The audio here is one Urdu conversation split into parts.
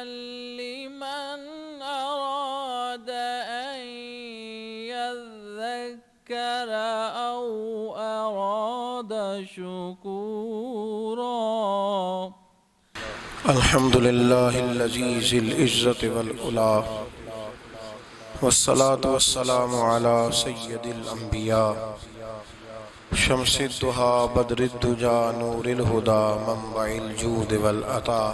لمن أراد أن يذكر أو أراد شكورا. الحمد لله الذي ذي العزة والعلا والصلاة والسلام على سيد الأنبياء شمس الضحى بدر الدجى نور الهدى منبع الجود والعطاء.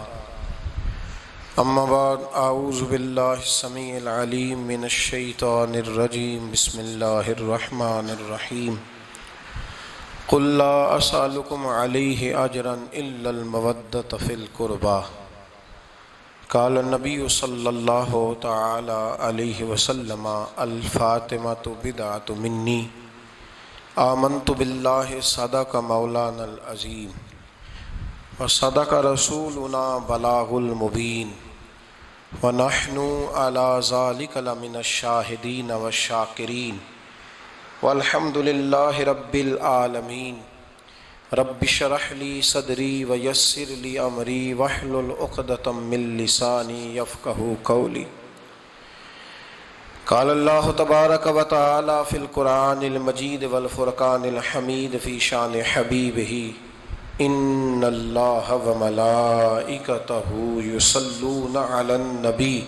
أما بعد، أعوذ بالله السميع العليم من الشيطان الرجيم. بسم الله الرحمن الرحيم. قل لا أسألكم عليه أجرا إلا المودة في القربى. قال النبي صلى الله تعالى عليه وسلم: الفاطمة بدعة مني آمنت بالله صدق مولانا العظيم وصدق رسولنا بلاغ المبين ونحن على ذلك لمن الشاهدين والشاكرين والحمد لله رب العالمين. رب اشرح لي صدري ويسر لي أمري واحلل عقدة من لساني يفقهوا قولي. قال الله تبارك وتعالى في القرآن المجيد والفرقان الحميد في شان حبيبه: إن الله وملائكته يصلون على النبي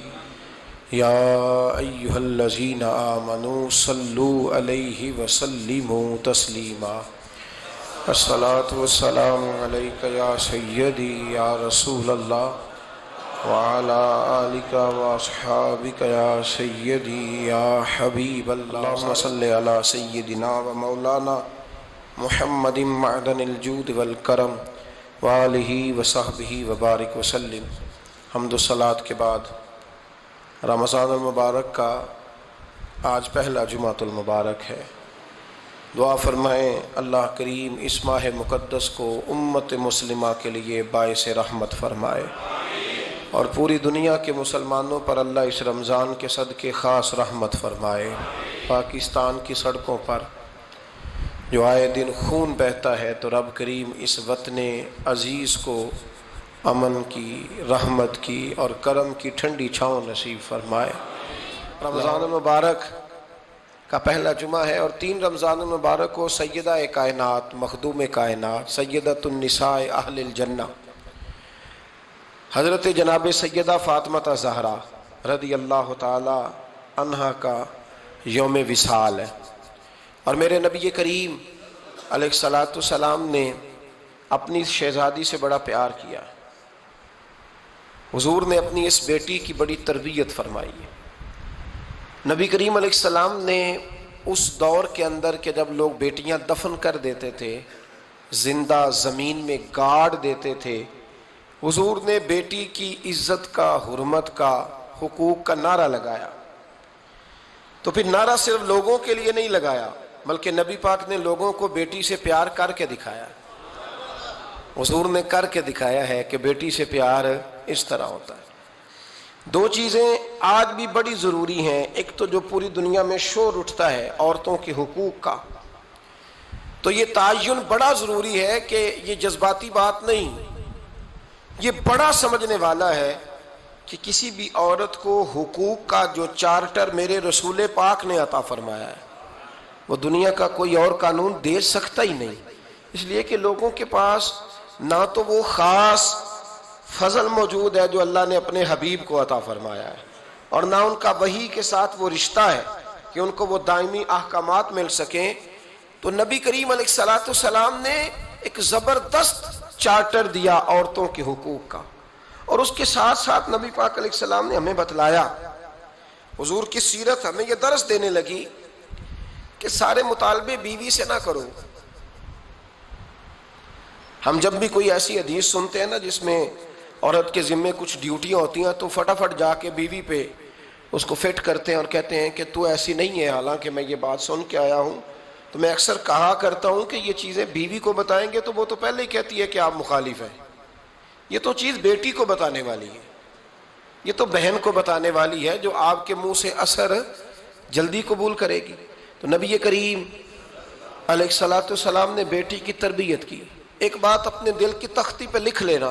يا أيها الذين آمنوا صلوا عليه وسلموا تسليما. الصلاة والسلام عليك يا سيدي يا رسول الله وعلى آلك وأصحابك يا سيدي يا حبيب الله. اللهم صل على سيدنا ومولانا محمد معدن الجود والکرم وآلہ وصحبہ وبارک وسلم. حمد و صلاۃ کے بعد رمضان المبارک کا آج پہلا جمعۃ المبارک ہے. دعا فرمائیں اللہ کریم اس ماہ مقدس کو امت مسلمہ کے لیے باعث رحمت فرمائے اور پوری دنیا کے مسلمانوں پر اللہ اس رمضان کے صدقے خاص رحمت فرمائے. پاکستان کی سڑکوں پر جو آئے دن خون بہتا ہے تو رب کریم اس وطن عزیز کو امن کی، رحمت کی اور کرم کی ٹھنڈی چھاؤں نصیب فرمائے. رمضان المبارک کا پہلا جمعہ ہے اور 3 رمضان المبارک کو سیدہ کائنات، مخدوم کائنات، سیدۃ النساء اہل الجنہ حضرت جناب سیدہ فاطمہ زہرا رضی اللہ تعالی عنہا کا یوم وصال ہے. اور میرے نبی کریم علیہ السلام نے اپنی شہزادی سے بڑا پیار کیا. حضور نے اپنی اس بیٹی کی بڑی تربیت فرمائی ہے. نبی کریم علیہ السلام نے اس دور کے اندر کہ جب لوگ بیٹیاں دفن کر دیتے تھے، زندہ زمین میں گاڑ دیتے تھے، حضور نے بیٹی کی عزت کا، حرمت کا، حقوق کا نعرہ لگایا. تو پھر نعرہ صرف لوگوں کے لیے نہیں لگایا بلکہ نبی پاک نے لوگوں کو بیٹی سے پیار کر کے دکھایا. حضور نے کر کے دکھایا ہے کہ بیٹی سے پیار اس طرح ہوتا ہے. 2 چیزیں آج بھی بڑی ضروری ہیں. ایک تو جو پوری دنیا میں شور اٹھتا ہے عورتوں کے حقوق کا، تو یہ تعین بڑا ضروری ہے کہ یہ جذباتی بات نہیں، یہ بڑا سمجھنے والا ہے کہ کسی بھی عورت کو حقوق کا جو چارٹر میرے رسول پاک نے عطا فرمایا ہے وہ دنیا کا کوئی اور قانون دے سکتا ہی نہیں. اس لیے کہ لوگوں کے پاس نہ تو وہ خاص فضل موجود ہے جو اللہ نے اپنے حبیب کو عطا فرمایا ہے، اور نہ ان کا وحی کے ساتھ وہ رشتہ ہے کہ ان کو وہ دائمی احکامات مل سکیں. تو نبی کریم علیہ السلام نے ایک زبردست چارٹر دیا عورتوں کے حقوق کا، اور اس کے ساتھ ساتھ نبی پاک علیہ السلام نے ہمیں بتلایا. حضور کی سیرت ہمیں یہ درس دینے لگی کہ سارے مطالبے بیوی سے نہ کرو. ہم جب بھی کوئی ایسی حدیث سنتے ہیں نا جس میں عورت کے ذمے کچھ ڈیوٹیاں ہوتی ہیں تو فٹافٹ جا کے بیوی پہ اس کو فٹ کرتے ہیں اور کہتے ہیں کہ تو ایسی نہیں ہے. حالانکہ میں یہ بات سن کے آیا ہوں تو میں اکثر کہا کرتا ہوں کہ یہ چیزیں بیوی کو بتائیں گے تو وہ تو پہلے ہی کہتی ہے کہ آپ مخالف ہیں. یہ تو چیز بیٹی کو بتانے والی ہے، یہ تو بہن کو بتانے والی ہے جو آپ کے منہ سے اثر جلدی قبول کرے گی. تو نبی کریم علیہ السلام نے بیٹی کی تربیت کی. ایک بات اپنے دل کی تختی پہ لکھ لینا،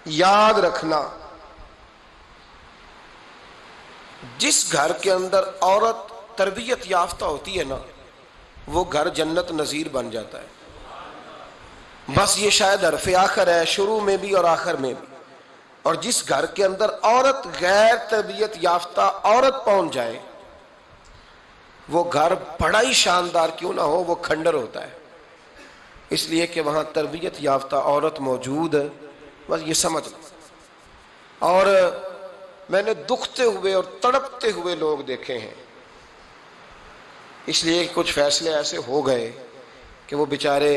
یاد رکھنا، جس گھر کے اندر عورت تربیت یافتہ ہوتی ہے نا، وہ گھر جنت نظیر بن جاتا ہے۔ بس یہ شاید حرف آخر ہے، شروع میں بھی اور آخر میں بھی۔ اور جس گھر کے اندر عورت غیر تربیت یافتہ عورت پہنچ جائے، وہ گھر بڑا ہی شاندار کیوں نہ ہو، وہ کھنڈر ہوتا ہے، اس لیے کہ وہاں تربیت یافتہ عورت موجود ہے۔ بس یہ سمجھ لو۔ اور میں نے دکھتے ہوئے اور تڑپتے ہوئے لوگ دیکھے ہیں، اس لیے کچھ فیصلے ایسے ہو گئے کہ وہ بیچارے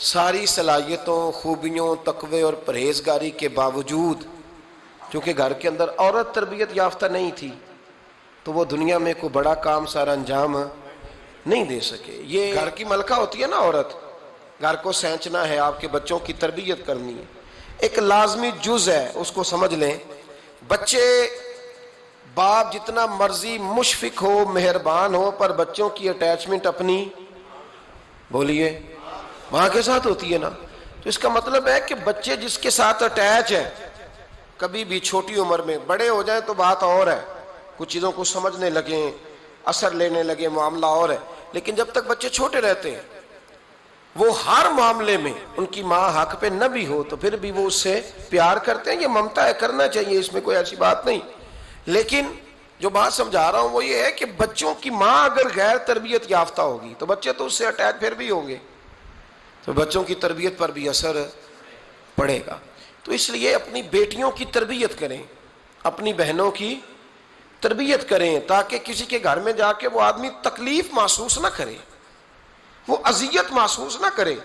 ساری صلاحیتوں، خوبیوں، تقوی اور پرہیزگاری کے باوجود، چونکہ گھر کے اندر عورت تربیت یافتہ نہیں تھی، تو وہ دنیا میں کوئی بڑا کام سارا انجام نہیں دے سکے۔ یہ گھر کی ملکہ ہوتی ہے نا عورت، گھر کو سینچنا ہے، آپ کے بچوں کی تربیت کرنی ہے، ایک لازمی جز ہے، اس کو سمجھ لیں۔ بچے، باپ جتنا مرضی مشفق ہو، مہربان ہو، پر بچوں کی اٹیچمنٹ اپنی، بولیے، ماں کے ساتھ ہوتی ہے نا۔ تو اس کا مطلب ہے کہ بچے جس کے ساتھ اٹیچ ہے، کبھی بھی چھوٹی عمر میں، بڑے ہو جائیں تو بات اور ہے، کچھ چیزوں کو سمجھنے لگیں، اثر لینے لگے، معاملہ اور ہے، لیکن جب تک بچے چھوٹے رہتے ہیں، وہ ہر معاملے میں ان کی ماں حق پہ نہ بھی ہو تو پھر بھی وہ اس سے پیار کرتے ہیں۔ یہ ممتا ہے، کرنا چاہیے، اس میں کوئی ایسی بات نہیں، لیکن جو بات سمجھا رہا ہوں وہ یہ ہے کہ بچوں کی ماں اگر غیر تربیت یافتہ ہوگی تو بچے تو اس سے اٹیچ پھر بھی ہوں گے، تو بچوں کی تربیت پر بھی اثر پڑے گا۔ تو اس لیے اپنی بیٹیوں کی تربیت کریں، اپنی بہنوں کی تربیت کریں، تاکہ کسی کے گھر میں جا کے وہ آدمی تکلیف محسوس نہ کرے، وہ اذیت محسوس نہ کرے،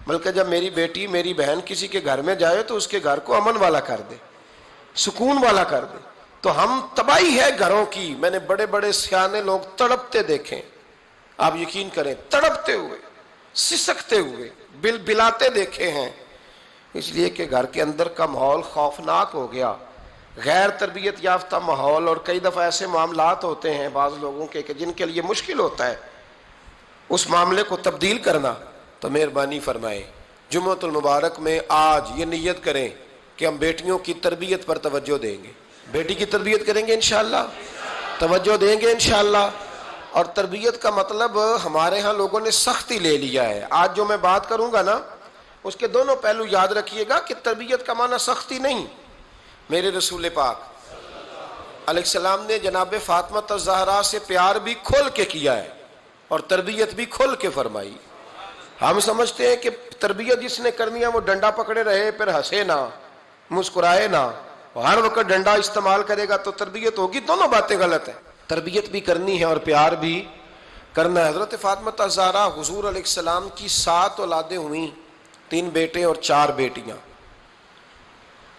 بلکہ جب میری بیٹی، میری بہن کسی کے گھر میں جائے تو اس کے گھر کو امن والا کر دے، سکون والا کر دے۔ تو ہم تباہی ہے گھروں کی، میں نے بڑے بڑے سیانے لوگ تڑپتے دیکھیں، آپ یقین کریں، تڑپتے ہوئے، سسکتے ہوئے، بلاتے دیکھے ہیں، اس لیے کہ گھر کے اندر کا ماحول خوفناک ہو گیا، غیر تربیت یافتہ ماحول۔ اور کئی دفعہ ایسے معاملات ہوتے ہیں بعض لوگوں کے کہ جن کے لیے مشکل ہوتا ہے اس معاملے کو تبدیل کرنا، تو مہربانی فرمائے جمعۃ المبارک میں آج یہ نیت کریں کہ ہم بیٹیوں کی تربیت پر توجہ دیں گے، بیٹی کی تربیت کریں گے انشاءاللہ، توجہ دیں گے انشاءاللہ۔ اور تربیت کا مطلب ہمارے ہاں لوگوں نے سختی لے لیا ہے۔ آج جو میں بات کروں گا نا، اس کے دونوں پہلو یاد رکھیے گا کہ تربیت کا معنی سختی نہیں۔ میرے رسول پاک علیہ السلام نے جناب فاطمہ الزہرا سے پیار بھی کھول کے کیا ہے اور تربیت بھی کھول کے فرمائی۔ ہم سمجھتے ہیں کہ تربیت جس نے کرنی ہے وہ ڈنڈا پکڑے رہے، پھر ہنسے نہ، مسکرائے نہ، ہر وقت ڈنڈا استعمال کرے گا تو تربیت ہوگی۔ دونوں باتیں غلط ہیں، تربیت بھی کرنی ہے اور پیار بھی کرنا ہے۔ حضرت فاطمہ الزہرا حضور علیہ السلام کی 7 اولادیں ہوئیں، 3 بیٹے اور 4 بیٹیاں،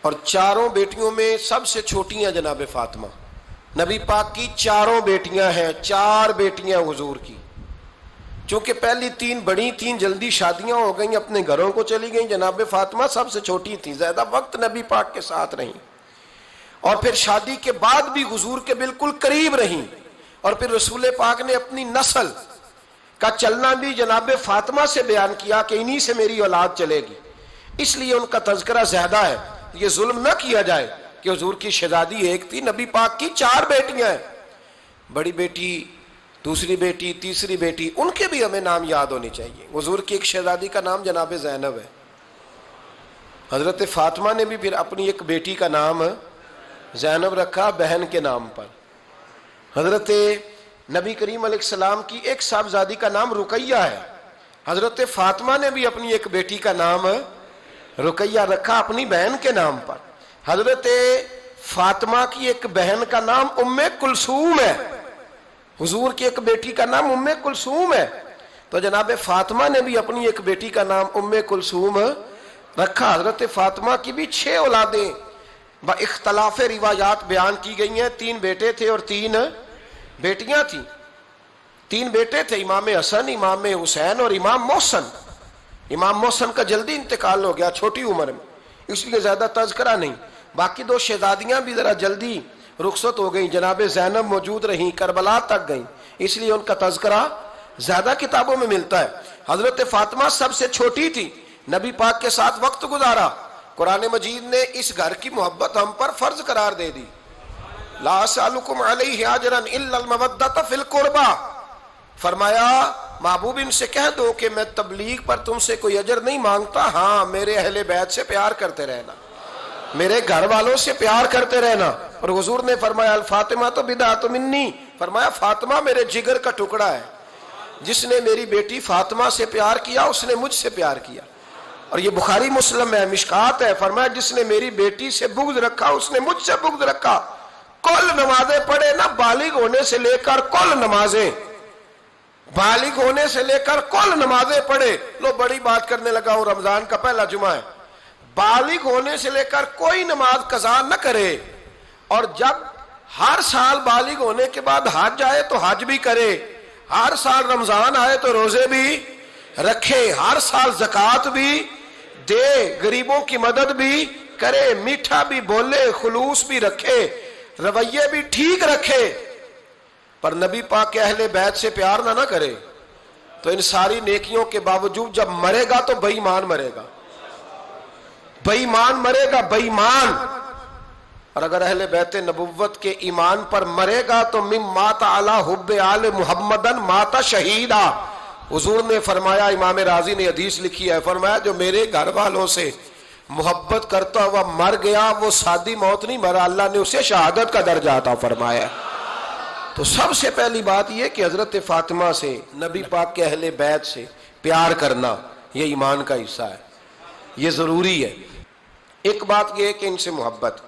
اور چاروں بیٹیوں میں سب سے چھوٹی ہیں جناب فاطمہ۔ نبی پاک کی 4 بیٹیاں ہیں، 4 بیٹیاں حضور کی، چونکہ پہلی 3 بڑی تھیں، جلدی شادیاں ہو گئیں، اپنے گھروں کو چلی گئیں، جناب فاطمہ سب سے چھوٹی تھیں، زیادہ وقت نبی پاک کے ساتھ رہیں، اور پھر شادی کے بعد بھی حضور کے بالکل قریب رہیں، اور پھر رسول پاک نے اپنی نسل کا چلنا بھی جناب فاطمہ سے بیان کیا کہ انہی سے میری اولاد چلے گی، اس لیے ان کا تذکرہ زیادہ ہے۔ یہ ظلم نہ کیا جائے کہ حضور کی شہزادی ایک تھی، نبی پاک کی 4 بیٹیاں ہیں، بڑی بیٹی، دوسری بیٹی، تیسری بیٹی، ان کے بھی ہمیں نام یاد ہونے چاہیے۔ حضور کی ایک شہزادی کا نام جناب زینب ہے، حضرت فاطمہ نے بھی پھر اپنی ایک بیٹی کا نام زینب رکھا بہن کے نام پر۔ حضرت نبی کریم علیہ السلام کی ایک صاحبزادی کا نام رقیہ ہے، حضرت فاطمہ نے بھی اپنی ایک بیٹی کا نام رقیہ رکھا اپنی بہن کے نام پر۔ حضرت فاطمہ کی ایک بہن کا نام ام کلثوم ہے، حضور کی ایک بیٹی کا نام ام کلثوم ہے، تو جناب فاطمہ نے بھی اپنی ایک بیٹی کا نام ام کلثوم رکھا۔ حضرت فاطمہ کی بھی 6 اولادیں با اختلاف روایات بیان کی گئی ہیں، 3 بیٹے تھے اور 3 بیٹیاں تھیں۔ 3 بیٹے تھے، امام حسن، امام حسین اور امام محسن۔ امام محسن کا جلدی انتقال ہو گیا چھوٹی عمر میں، اس لیے زیادہ تذکرہ نہیں۔ باقی 2 شہزادیاں بھی ذرا جلدی رخصت ہو گئیں، جناب زینب موجود رہیں، کربلا تک گئیں، اس لیے ان کا تذکرہ زیادہ کتابوں میں ملتا ہے۔ حضرت فاطمہ سب سے چھوٹی تھی، نبی پاک کے ساتھ وقت گزارا، قرآن مجید نے اس گھر کی محبت ہم پر فرض قرار دے دی. لا اسألکم علیہ اجرا الا المودۃ فی القربى. فرمایا محبوب ان سے کہہ دو کہ میں تبلیغ پر تم سے کوئی اجر نہیں مانگتا، ہاں میرے اہل بیت سے پیار کرتے رہنا، میرے گھر والوں سے پیار کرتے رہنا. اور حضور نے فرمایا الفاطمہ تو بدعۃ منی، فرمایا فاطمہ میرے جگر کا ٹکڑا ہے، جس نے میری بیٹی فاطمہ سے پیار کیا اس نے مجھ سے پیار کیا. اور یہ بخاری مسلم ہے، مشکات ہے. فرمایا جس نے میری بیٹی سے بغض رکھا اس نے مجھ سے بغض رکھا. کل نمازیں پڑھے نا، بالغ ہونے سے لے کر کل نمازیں، بالغ ہونے سے لے کر کل نمازیں پڑھے. لو بڑی بات کرنے لگا ہوں، رمضان کا پہلا جمعہ ہے. بالغ ہونے سے لے کر کوئی نماز قضا نہ کرے، اور جب ہر سال بالغ ہونے کے بعد حج آئے تو حج بھی کرے، ہر سال رمضان آئے تو روزے بھی رکھے، ہر سال زکوٰۃ بھی دے، غریبوں کی مدد بھی کرے، میٹھا بھی بولے، خلوص بھی رکھے، رویے بھی ٹھیک رکھے. پر نبی پاک کے اہل بیت سے پیار نہ کرے تو ان ساری نیکیوں کے باوجود جب مرے گا تو بے ایمان مرے گا، بے ایمان مرے گا، بے ایمان. اور اگر اہل بیت نبوت کے ایمان پر مرے گا تو مم مات علی حب آل محمدن مات شہیدا. حضور نے فرمایا، امام رازی نے حدیث لکھی ہے، فرمایا جو میرے گھر والوں سے محبت کرتا ہوا مر گیا وہ سادی موت نہیں مرا، اللہ نے اسے شہادت کا درجہ عطا فرمایا. تو سب سے پہلی بات یہ کہ حضرت فاطمہ سے، نبی پاک کے اہل بیت سے پیار کرنا یہ ایمان کا حصہ ہے، یہ ضروری ہے. ایک بات یہ ہے کہ ان سے محبت،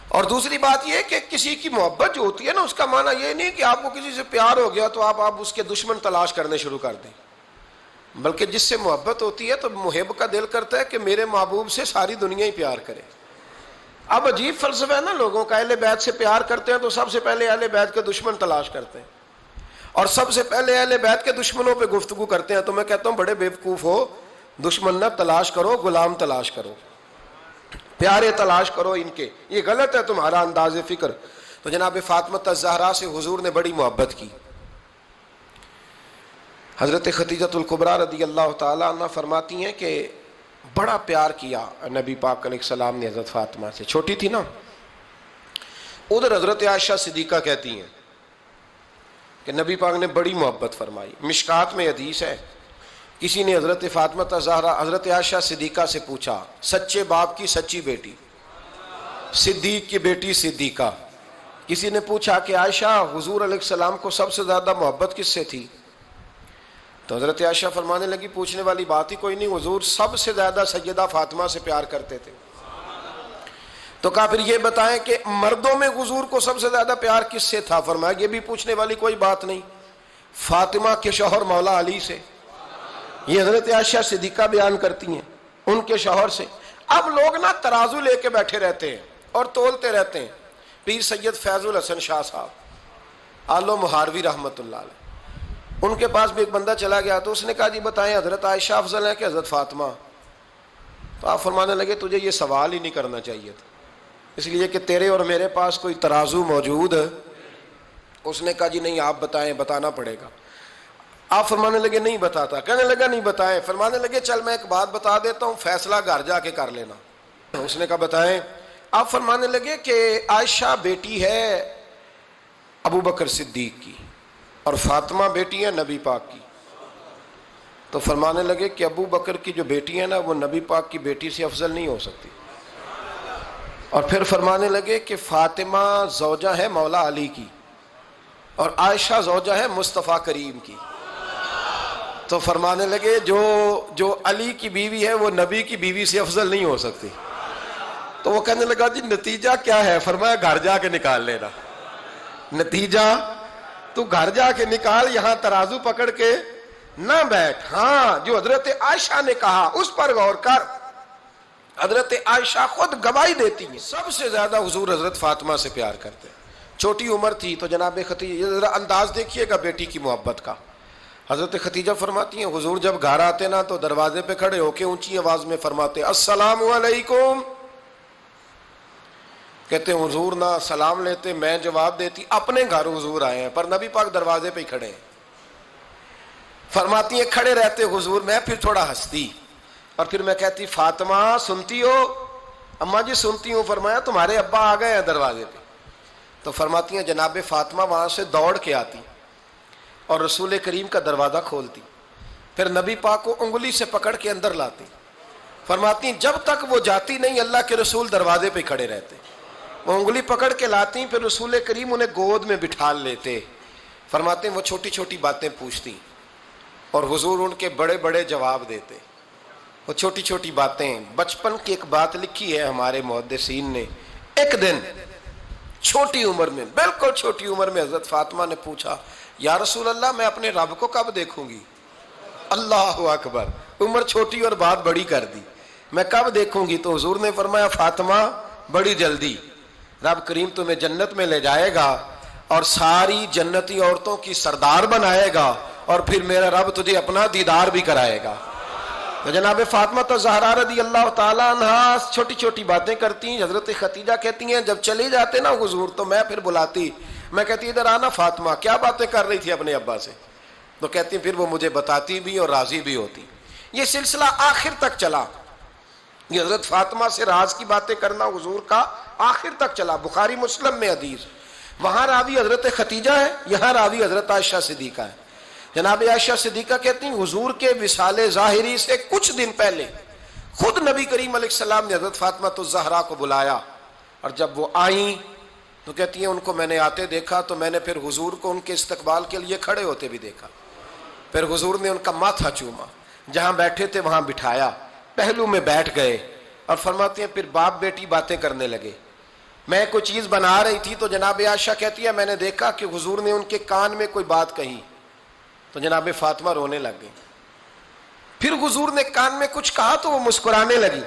اور دوسری بات یہ کہ کسی کی محبت جو ہوتی ہے نا، اس کا معنی یہ نہیں کہ آپ کو کسی سے پیار ہو گیا تو آپ اس کے دشمن تلاش کرنے شروع کر دیں، بلکہ جس سے محبت ہوتی ہے تو محب کا دل کرتا ہے کہ میرے محبوب سے ساری دنیا ہی پیار کرے. اب عجیب فلسفہ ہے نا لوگوں کا، اہل بیت سے پیار کرتے ہیں تو سب سے پہلے اہل بیت کے دشمن تلاش کرتے ہیں، اور سب سے پہلے اہل بیت کے دشمنوں پہ گفتگو کرتے ہیں. تو میں کہتا ہوں بڑے بیوقوف ہو، دشمن نہ تلاش کرو، غلام تلاش کرو، پیارے تلاش کرو ان کے. یہ غلط ہے تمہارا انداز فکر. تو جناب فاطمہ الزہرا سے حضور نے بڑی محبت کی. حضرت خدیجۃ الکبریٰ رضی اللہ تعالیٰ عنہ فرماتی ہیں کہ بڑا پیار کیا نبی پاک علیہ السلام نے حضرت فاطمہ سے. چھوٹی تھی نا. ادھر حضرت عائشہ صدیقہ کہتی ہیں کہ نبی پاک نے بڑی محبت فرمائی. مشکات میں حدیث ہے، کسی نے حضرت فاطمہ الزہرا حضرت عائشہ صدیقہ سے پوچھا، سچے باپ کی سچی بیٹی، صدیق کی بیٹی صدیقہ. کسی نے پوچھا کہ عائشہ حضور علیہ السلام کو سب سے زیادہ محبت کس سے تھی؟ تو حضرت عائشہ فرمانے لگی پوچھنے والی بات ہی کوئی نہیں، حضور سب سے زیادہ سیدہ فاطمہ سے پیار کرتے تھے. تو کہا پھر یہ بتائیں کہ مردوں میں حضور کو سب سے زیادہ پیار کس سے تھا؟ فرمایا یہ بھی پوچھنے والی کوئی بات نہیں، فاطمہ کے شوہر مولا علی سے. یہ حضرت عائشہ صدیقہ بیان کرتی ہیں ان کے شوہر سے. اب لوگ نا ترازو لے کے بیٹھے رہتے ہیں اور تولتے رہتے ہیں. پیر سید فیض الحسن شاہ صاحب آلو مہاروی رحمۃ اللہ علیہ، ان کے پاس بھی ایک بندہ چلا گیا تو اس نے کہا جی بتائیں حضرت عائشہ افضل ہے کہ حضرت فاطمہ؟ تو آپ فرمانے لگے تجھے یہ سوال ہی نہیں کرنا چاہیے تھا، اس لیے کہ تیرے اور میرے پاس کوئی ترازو موجود ہے. اس نے کہا جی نہیں آپ بتائیں، بتانا پڑے گا. آپ فرمانے لگے نہیں بتاتا. کہنے لگا نہیں بتائیں. فرمانے لگے چل میں ایک بات بتا دیتا ہوں، فیصلہ گھر جا کے کر لینا. اس نے کہا بتائیں. آپ فرمانے لگے کہ عائشہ بیٹی ہے ابو بکر صدیق کی اور فاطمہ بیٹی ہے نبی پاک کی. تو فرمانے لگے کہ ابو بکر کی جو بیٹی ہے نا وہ نبی پاک کی بیٹی سے افضل نہیں ہو سکتی. اور پھر فرمانے لگے کہ فاطمہ زوجہ ہے مولا علی کی اور عائشہ زوجہ ہے مصطفیٰ کریم کی. تو فرمانے لگے جو علی کی بیوی ہے وہ نبی کی بیوی سے افضل نہیں ہو سکتی. تو وہ کہنے لگا جی نتیجہ کیا ہے؟ فرمایا گھر جا کے نکال لینا. نتیجہ تو گھر جا کے نکال، یہاں ترازو پکڑ کے نہ بیٹھ. ہاں جو حضرت عائشہ نے کہا اس پر غور کر. حضرت عائشہ خود گواہی دیتی ہیں سب سے زیادہ حضور حضرت فاطمہ سے پیار کرتے. چھوٹی عمر تھی تو جناب خدیجہ، ذرا انداز دیکھیے گا بیٹی کی محبت کا. حضرت خدیجہ فرماتی ہیں حضور جب گھر آتے نا تو دروازے پہ کھڑے ہو کے اونچی آواز میں فرماتے السلام علیکم. کہتے ہیں حضور نہ سلام لیتے، میں جواب دیتی. اپنے گھر حضور آئے ہیں پر نبی پاک دروازے پہ ہی کھڑے ہیں. فرماتی ہیں کھڑے رہتے حضور، میں پھر تھوڑا ہنستی اور پھر میں کہتی فاطمہ سنتی ہو؟ اماں جی سنتی ہوں. فرمایا تمہارے ابا آ گئے ہیں دروازے پہ. تو فرماتی ہیں جناب فاطمہ وہاں سے دوڑ کے آتی اور رسول کریم کا دروازہ کھولتی, پھر نبی پاک کو انگلی سے پکڑ کے اندر لاتی. فرماتی جب تک وہ جاتی نہیں اللہ کے رسول دروازے پہ کھڑے رہتے. وہ انگلی پکڑ کے لاتی, پھر رسول کریم انہیں گود میں بٹھا لیتے. فرماتے ہیں وہ چھوٹی چھوٹی باتیں پوچھتی اور حضور ان کے بڑے بڑے جواب دیتے. وہ چھوٹی چھوٹی باتیں, بچپن کی ایک بات لکھی ہے ہمارے محدثین نے. ایک دن چھوٹی عمر میں, بالکل چھوٹی عمر میں, حضرت فاطمہ نے پوچھا یا رسول اللہ میں اپنے رب کو کب دیکھوں گی؟ اللہ اکبر, عمر چھوٹی اور بات بڑی کر دی, میں کب دیکھوں گی؟ تو حضور نے فرمایا فاطمہ بڑی جلدی, رب کریم تمہیں جنت میں لے جائے گا اور ساری جنتی عورتوں کی سردار بنائے گا, اور پھر میرا رب تجھے اپنا دیدار بھی کرائے گا. تو جناب فاطمہ تو زہرا رضی اللہ تعالیٰ عنہا چھوٹی چھوٹی باتیں کرتی. حضرت ختیجہ کہتی ہیں جب چلے جاتے نا حضور تو میں پھر بلاتی, میں کہتی ادھر آنا فاطمہ, کیا باتیں کر رہی تھی اپنے ابا سے؟ تو کہتی پھر وہ مجھے بتاتی بھی اور راضی بھی ہوتی. یہ سلسلہ آخر تک چلا. یہ حضرت فاطمہ سے راز کی باتیں کرنا حضور کا آخر تک چلا. بخاری مسلم میں حدیث, وہاں راوی حضرت ختیجہ ہے, یہاں راوی حضرت عائشہ صدیقہ ہے. جناب عائشہ صدیقہ کہتی ہیں حضور کے وصال ظاہری سے کچھ دن پہلے خود نبی کریم علیہ السلام نے حضرت فاطمہ الزہرا کو بلایا, اور جب وہ آئیں تو کہتی ہیں ان کو میں نے آتے دیکھا تو میں نے پھر حضور کو ان کے استقبال کے لیے کھڑے ہوتے بھی دیکھا. پھر حضور نے ان کا ماتھا چوما, جہاں بیٹھے تھے وہاں بٹھایا, پہلو میں بیٹھ گئے, اور فرماتے ہیں پھر باپ بیٹی باتیں کرنے لگے. میں کوئی چیز بنا رہی تھی تو جناب عائشہ کہتی ہے میں نے دیکھا کہ حضور نے ان کے کان میں کوئی بات کہی, تو جناب فاطمہ رونے لگ گئی. پھر حضور نے کان میں کچھ کہا تو وہ مسکرانے لگی.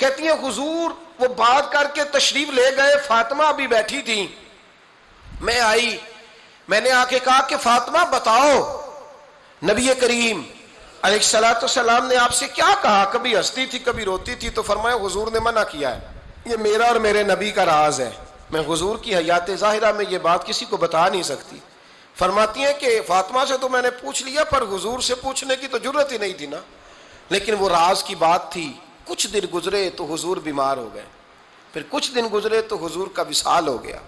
کہتی ہیں حضور وہ بات کر کے تشریف لے گئے, فاطمہ ابھی بیٹھی تھی, میں آئی, میں نے آ کے کہا کہ فاطمہ بتاؤ نبی کریم علیہ الصلوۃ والسلام نے آپ سے کیا کہا؟ کبھی ہنستی تھی کبھی روتی تھی. تو فرمایا حضور نے منع کیا ہے, یہ میرا اور میرے نبی کا راز ہے, میں حضور کی حیات ظاہرہ میں یہ بات کسی کو بتا نہیں سکتی. فرماتی ہیں کہ فاطمہ سے تو میں نے پوچھ لیا پر حضور سے پوچھنے کی تو ضرورت ہی نہیں تھی نا, لیکن وہ راز کی بات تھی. کچھ دن گزرے تو حضور بیمار ہو گئے, پھر کچھ دن گزرے تو حضور کا وصال ہو گیا.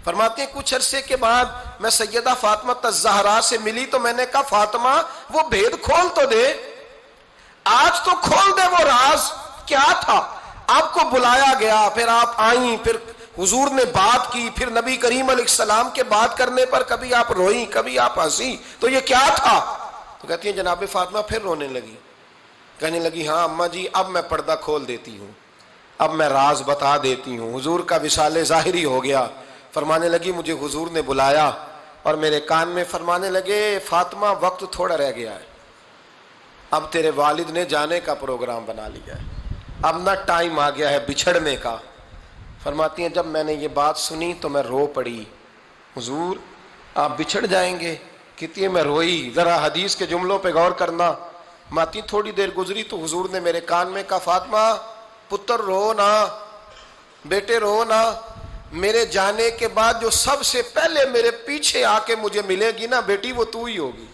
فرماتے ہیں کچھ عرصے کے بعد میں سیدہ فاطمہ الزہرا سے ملی تو میں نے کہا فاطمہ وہ بھید کھول تو دے, آج تو کھول دے وہ راز کیا تھا. آپ کو بلایا گیا, پھر آپ آئیں, پھر حضور نے بات کی, پھر نبی کریم علیہ السلام کے بات کرنے پر کبھی آپ روئیں کبھی آپ ہنسی, تو یہ کیا تھا؟ تو کہتی ہیں جناب فاطمہ پھر رونے لگی, کہنے لگی ہاں اماں جی اب میں پردہ کھول دیتی ہوں, اب میں راز بتا دیتی ہوں. حضور کا وصال ظاہری ہو گیا. فرمانے لگی مجھے حضور نے بلایا اور میرے کان میں فرمانے لگے فاطمہ وقت تھوڑا رہ گیا ہے, اب تیرے والد نے جانے کا پروگرام بنا لیا ہے, اب نہ ٹائم آ گیا ہے بچھڑنے کا. فرماتی ہیں جب میں نے یہ بات سنی تو میں رو پڑی, حضور آپ بچھڑ جائیں گے؟ کہتی ہے میں روئی. ذرا حدیث کے جملوں پہ غور کرنا. ماتی تھوڑی دیر گزری تو حضور نے میرے کان میں کہا فاطمہ پتر رو نا, بیٹے رو نا, میرے جانے کے بعد جو سب سے پہلے میرے پیچھے آ کے مجھے ملے گی نا بیٹی وہ تو ہی ہوگی.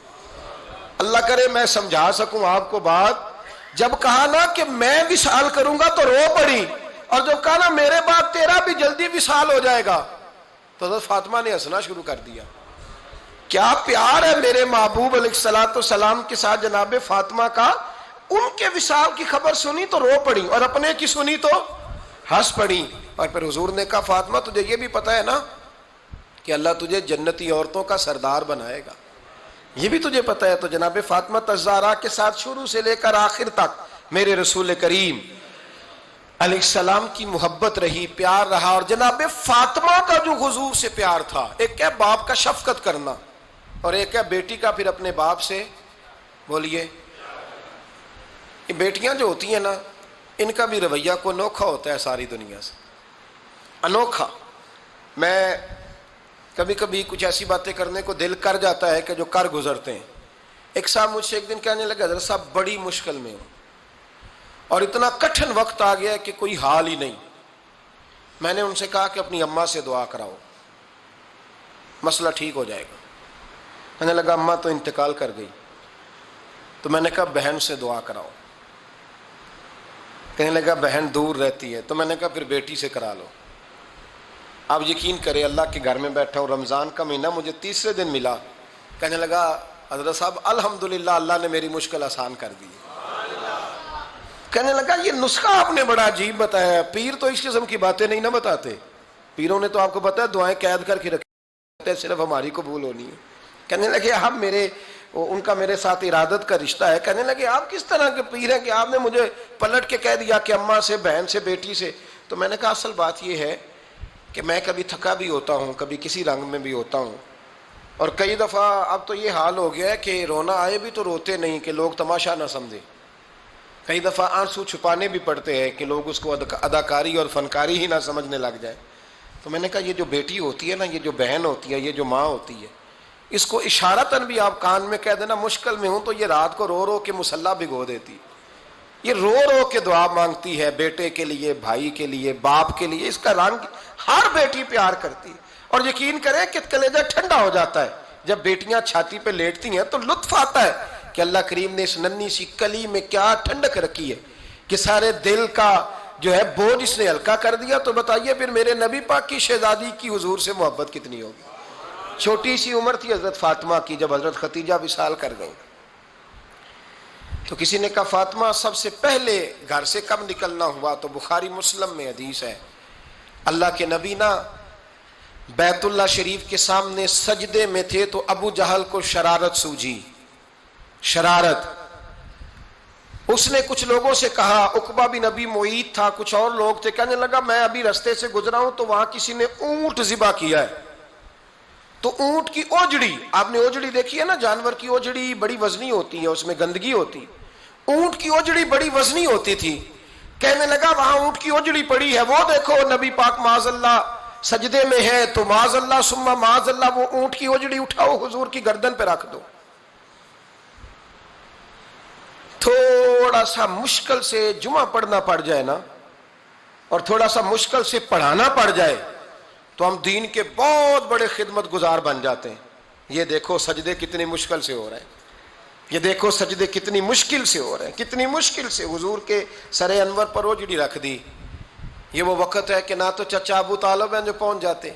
اللہ کرے میں سمجھا سکوں آپ کو بات. جب کہا نا کہ میں وصال کروں گا تو رو پڑی, اور جب کہا نا میرے بعد تیرا بھی جلدی وصال ہو جائے گا تو حضرت فاطمہ نے ہنسنا شروع کر دیا. کیا پیار ہے میرے محبوب علیہ الصلوۃ والسلام کے ساتھ جناب فاطمہ کا. ان کے وصال کی خبر سنی تو رو پڑی, اور اپنے کی سنی تو ہنس پڑی. اور پھر حضور نے کہا فاطمہ تجھے یہ بھی پتہ ہے نا کہ اللہ تجھے جنتی عورتوں کا سردار بنائے گا, یہ بھی تجھے پتہ ہے. تو جناب فاطمہ الزہرا کے ساتھ شروع سے لے کر آخر تک میرے رسول کریم علیہ السلام کی محبت رہی, پیار رہا. اور جناب فاطمہ کا جو حضور سے پیار تھا, ایک ہے باپ کا شفقت کرنا اور ایک ہے بیٹی کا پھر اپنے باپ سے, بولیے, یہ بیٹیاں جو ہوتی ہیں نا ان کا بھی رویہ کو انوکھا ہوتا ہے ساری دنیا سے, انوکھا. میں کبھی کبھی کچھ ایسی باتیں کرنے کو دل کر جاتا ہے کہ جو کر گزرتے ہیں. ایک صاحب مجھ سے ایک دن کہنے لگا حضرت صاحب بڑی مشکل میں ہوں اور اتنا کٹھن وقت آ گیا کہ کوئی حال ہی نہیں. میں نے ان سے کہا کہ اپنی اماں سے دعا کراؤ, مسئلہ ٹھیک ہو جائے گا. کہنے لگا اماں تو انتقال کر گئی. تو میں نے کہا بہن سے دعا کراؤ. کہنے لگا بہن دور رہتی ہے، تو میں نے کہا پھر بیٹی سے کرا لو۔ آپ یقین کرے اللہ کے گھر میں بیٹھا ہوں، رمضان کا مہینہ مجھے تیسرے دن ملا، کہنے لگا حضرت صاحب الحمدللہ اللہ نے میری مشکل آسان کر دی۔ کہنے لگا یہ نسخہ آپ نے بڑا عجیب بتایا، پیر تو اس قسم کی باتیں نہیں نہ بتاتے، پیروں نے تو آپ کو پتا ہے دعائیں قید کر کے رکھتے ہیں، صرف ہماری قبول ہونی ہے۔ کہنے لگے آپ ان کا میرے ساتھ ارادت کا رشتہ ہے۔ کہنے لگے آپ کس طرح کے پیر ہیں کہ آپ نے مجھے پلٹ کے کہہ دیا کہ اماں سے، بہن سے، بیٹی سے؟ تو میں نے کہا اصل بات یہ ہے کہ میں کبھی تھکا بھی ہوتا ہوں، کبھی کسی رنگ میں بھی ہوتا ہوں، اور کئی دفعہ اب تو یہ حال ہو گیا ہے کہ رونا آئے بھی تو روتے نہیں کہ لوگ تماشا نہ سمجھے، کئی دفعہ آنسو چھپانے بھی پڑتے ہیں کہ لوگ اس کو اداکاری اور فنکاری ہی نہ سمجھنے لگ جائیں۔ تو میں نے کہا یہ جو بیٹی ہوتی ہے نا، یہ جو بہن ہوتی ہے، یہ جو ماں ہوتی ہے، اس کو اشارتاً بھی آپ کان میں کہہ دینا مشکل میں ہوں تو یہ رات کو رو رو کے مصلی بھگو دیتی، یہ رو رو کے دعا مانگتی ہے بیٹے کے لیے، بھائی کے لیے، باپ کے لیے، اس کا رنگ ہر بیٹی پیار کرتی ہے۔ اور یقین کریں کہ کلیجہ ٹھنڈا ہو جاتا ہے جب بیٹیاں چھاتی پہ لیٹتی ہیں تو لطف آتا ہے کہ اللہ کریم نے اس ننھی سی کلی میں کیا ٹھنڈک رکھی ہے کہ سارے دل کا جو ہے بوجھ اس نے ہلکا کر دیا۔ تو بتائیے پھر میرے نبی پاک کی شہزادی کی حضور سے محبت کتنی ہوگی۔ چھوٹی سی عمر تھی حضرت فاطمہ کی جب حضرت ختیجہ وصال کر گئیں، تو کسی نے کہا فاطمہ سب سے پہلے گھر سے کب نکلنا ہوا؟ تو بخاری مسلم میں حدیث ہے، اللہ کے نبی نا بیت اللہ شریف کے سامنے سجدے میں تھے تو ابو جہل کو شرارت سوجھی، شرارت۔ اس نے کچھ لوگوں سے کہا، عقبہ بن ابی معیط تھا، کچھ اور لوگ تھے، کہنے لگا میں ابھی رستے سے گزرا ہوں تو وہاں کسی نے اونٹ ذبح کیا ہے، تو اونٹ کی اوجڑی، آپ نے اوجڑی دیکھی ہے نا، جانور کی اوجڑی بڑی وزنی ہوتی ہے، اس میں گندگی ہوتی، اونٹ کی اوجڑی بڑی وزنی ہوتی تھی۔ کہنے لگا وہاں اونٹ کی اوجڑی پڑی ہے، وہ دیکھو نبی پاک معاذ اللہ سجدے میں ہے، تو معاذ اللہ ثم معاذ اللہ وہ اونٹ کی اوجڑی اٹھاؤ حضور کی گردن پہ رکھ دو۔ تھوڑا سا مشکل سے جمعہ پڑھنا پڑ جائے نا، اور تھوڑا سا مشکل سے پڑھانا پڑ جائے تو ہم دین کے بہت بڑے خدمت گزار بن جاتے ہیں۔ یہ دیکھو سجدے کتنی مشکل سے ہو رہے ہیں، یہ دیکھو سجدے کتنی مشکل سے ہو رہے ہیں، کتنی مشکل سے حضور کے سر انور پر اوجڑی رکھ دی۔ یہ وہ وقت ہے کہ نہ تو چچا ابو طالب ہیں جو پہنچ جاتے،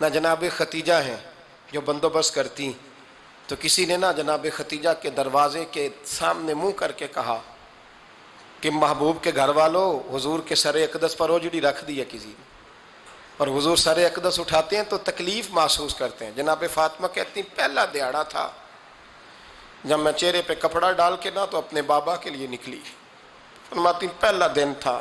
نہ جناب ختیجہ ہیں جو بندوبست کرتی، تو کسی نے نا جناب ختیجہ کے دروازے کے سامنے منہ کر کے کہا کہ محبوب کے گھر والوں حضور کے سر اقدس پر اوجڑی رکھ دی ہے کسی نے، اور حضور سر اقدس اٹھاتے ہیں تو تکلیف محسوس کرتے ہیں۔ جناب فاطمہ کہتی ہیں پہلا دیہڑا تھا جب میں چہرے پہ کپڑا ڈال کے نا تو اپنے بابا کے لیے نکلی، فرماتی پہلا دن تھا،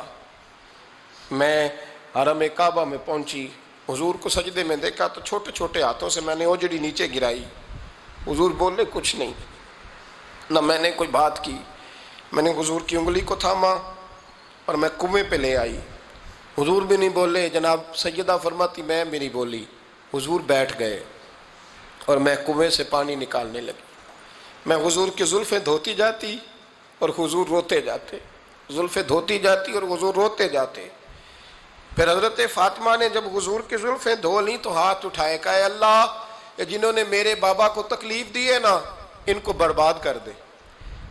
میں حرم کعبہ میں پہنچی، حضور کو سجدے میں دیکھا تو چھوٹے چھوٹے ہاتھوں سے میں نے اوجڑی نیچے گرائی، حضور بولے کچھ نہیں، نہ میں نے کوئی بات کی، میں نے حضور کی انگلی کو تھاما اور میں کنویں پہ لے آئی، حضور بھی نہیں بولے، جناب سیدہ فرماتی میں بھی نہیں بولی، حضور بیٹھ گئے اور میں کنویں سے پانی نکالنے لگی، میں حضور کی زلفیں دھوتی جاتی اور حضور روتے جاتے، زلفیں دھوتی جاتی اور حضور روتے جاتے۔ پھر حضرت فاطمہ نے جب حضور کی زلفیں دھو لیں تو ہاتھ اٹھائے، کہا اے اللہ جنہوں نے میرے بابا کو تکلیف دی ہے نا ان کو برباد کر دے۔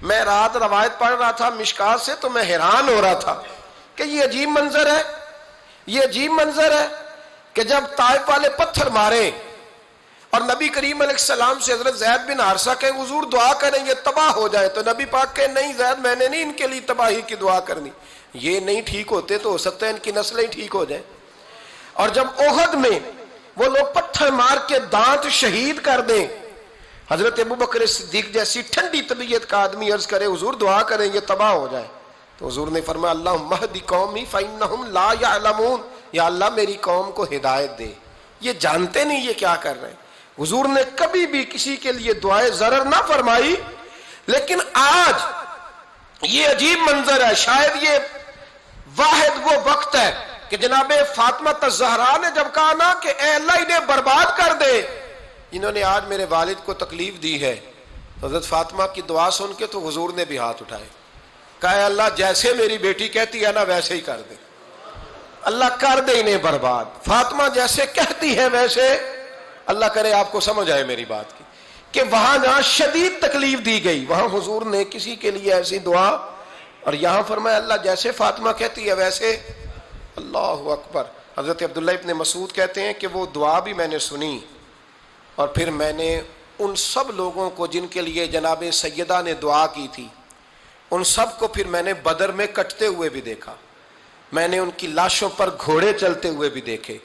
میں رات روایت پڑھ رہا تھا مشکات سے تو میں حیران ہو رہا تھا کہ یہ عجیب منظر ہے، یہ عجیب منظر ہے کہ جب طائف والے پتھر مارے اور نبی کریم علیہ السلام سے حضرت زید بن حارثہ کہ حضور دعا کریں یہ تباہ ہو جائے، تو نبی پاک کہ نہیں زید میں نے نہیں ان کے لیے تباہی کی دعا کرنی، یہ نہیں ٹھیک ہوتے تو ہو سکتا ہے ان کی نسلیں ٹھیک ہو جائیں۔ اور جب احد میں وہ لوگ پتھر مار کے دانت شہید کر دیں، حضرت ابوبکر صدیق جیسی ٹھنڈی طبیعت کا آدمی عرض کرے حضور دعا کریں یہ تباہ ہو جائے، تو حضور نے فرمایا اللہم اہد قومی فإنہم لا یعلمون، یا اللہ میری قوم کو ہدایت دے، یہ جانتے نہیں یہ کیا کر رہے ہیں۔ حضور نے کبھی بھی کسی کے لیے دعائے ضرر نہ فرمائی، لیکن آج یہ عجیب منظر ہے، شاید یہ واحد وہ وقت ہے کہ جناب فاطمہ الزہرا نے جب کہا نا کہ اے اللہ انہیں برباد کر دے انہوں نے آج میرے والد کو تکلیف دی ہے، حضرت فاطمہ کی دعا سن کے تو حضور نے بھی ہاتھ اٹھائے، کہا اے اللہ جیسے میری بیٹی کہتی ہے نا ویسے ہی کر دے، اللہ کر دے انہیں برباد، فاطمہ جیسے کہتی ہے ویسے، اللہ کرے آپ کو سمجھ آئے میری بات کی کہ وہاں جہاں شدید تکلیف دی گئی وہاں حضور نے کسی کے لیے ایسی دعا اور یہاں فرمایا اللہ جیسے فاطمہ کہتی ہے ویسے. اللہ اکبر. حضرت عبداللہ ابن مسعود کہتے ہیں کہ وہ دعا بھی میں نے سنی اور پھر میں نے ان سب لوگوں کو جن کے لیے جناب سیدہ نے دعا کی تھی ان سب کو پھر میں نے بدر میں کٹتے ہوئے بھی دیکھا. میں نے ان کی لاشوں پر گھوڑے چلتے ہوئے بھی دیکھے.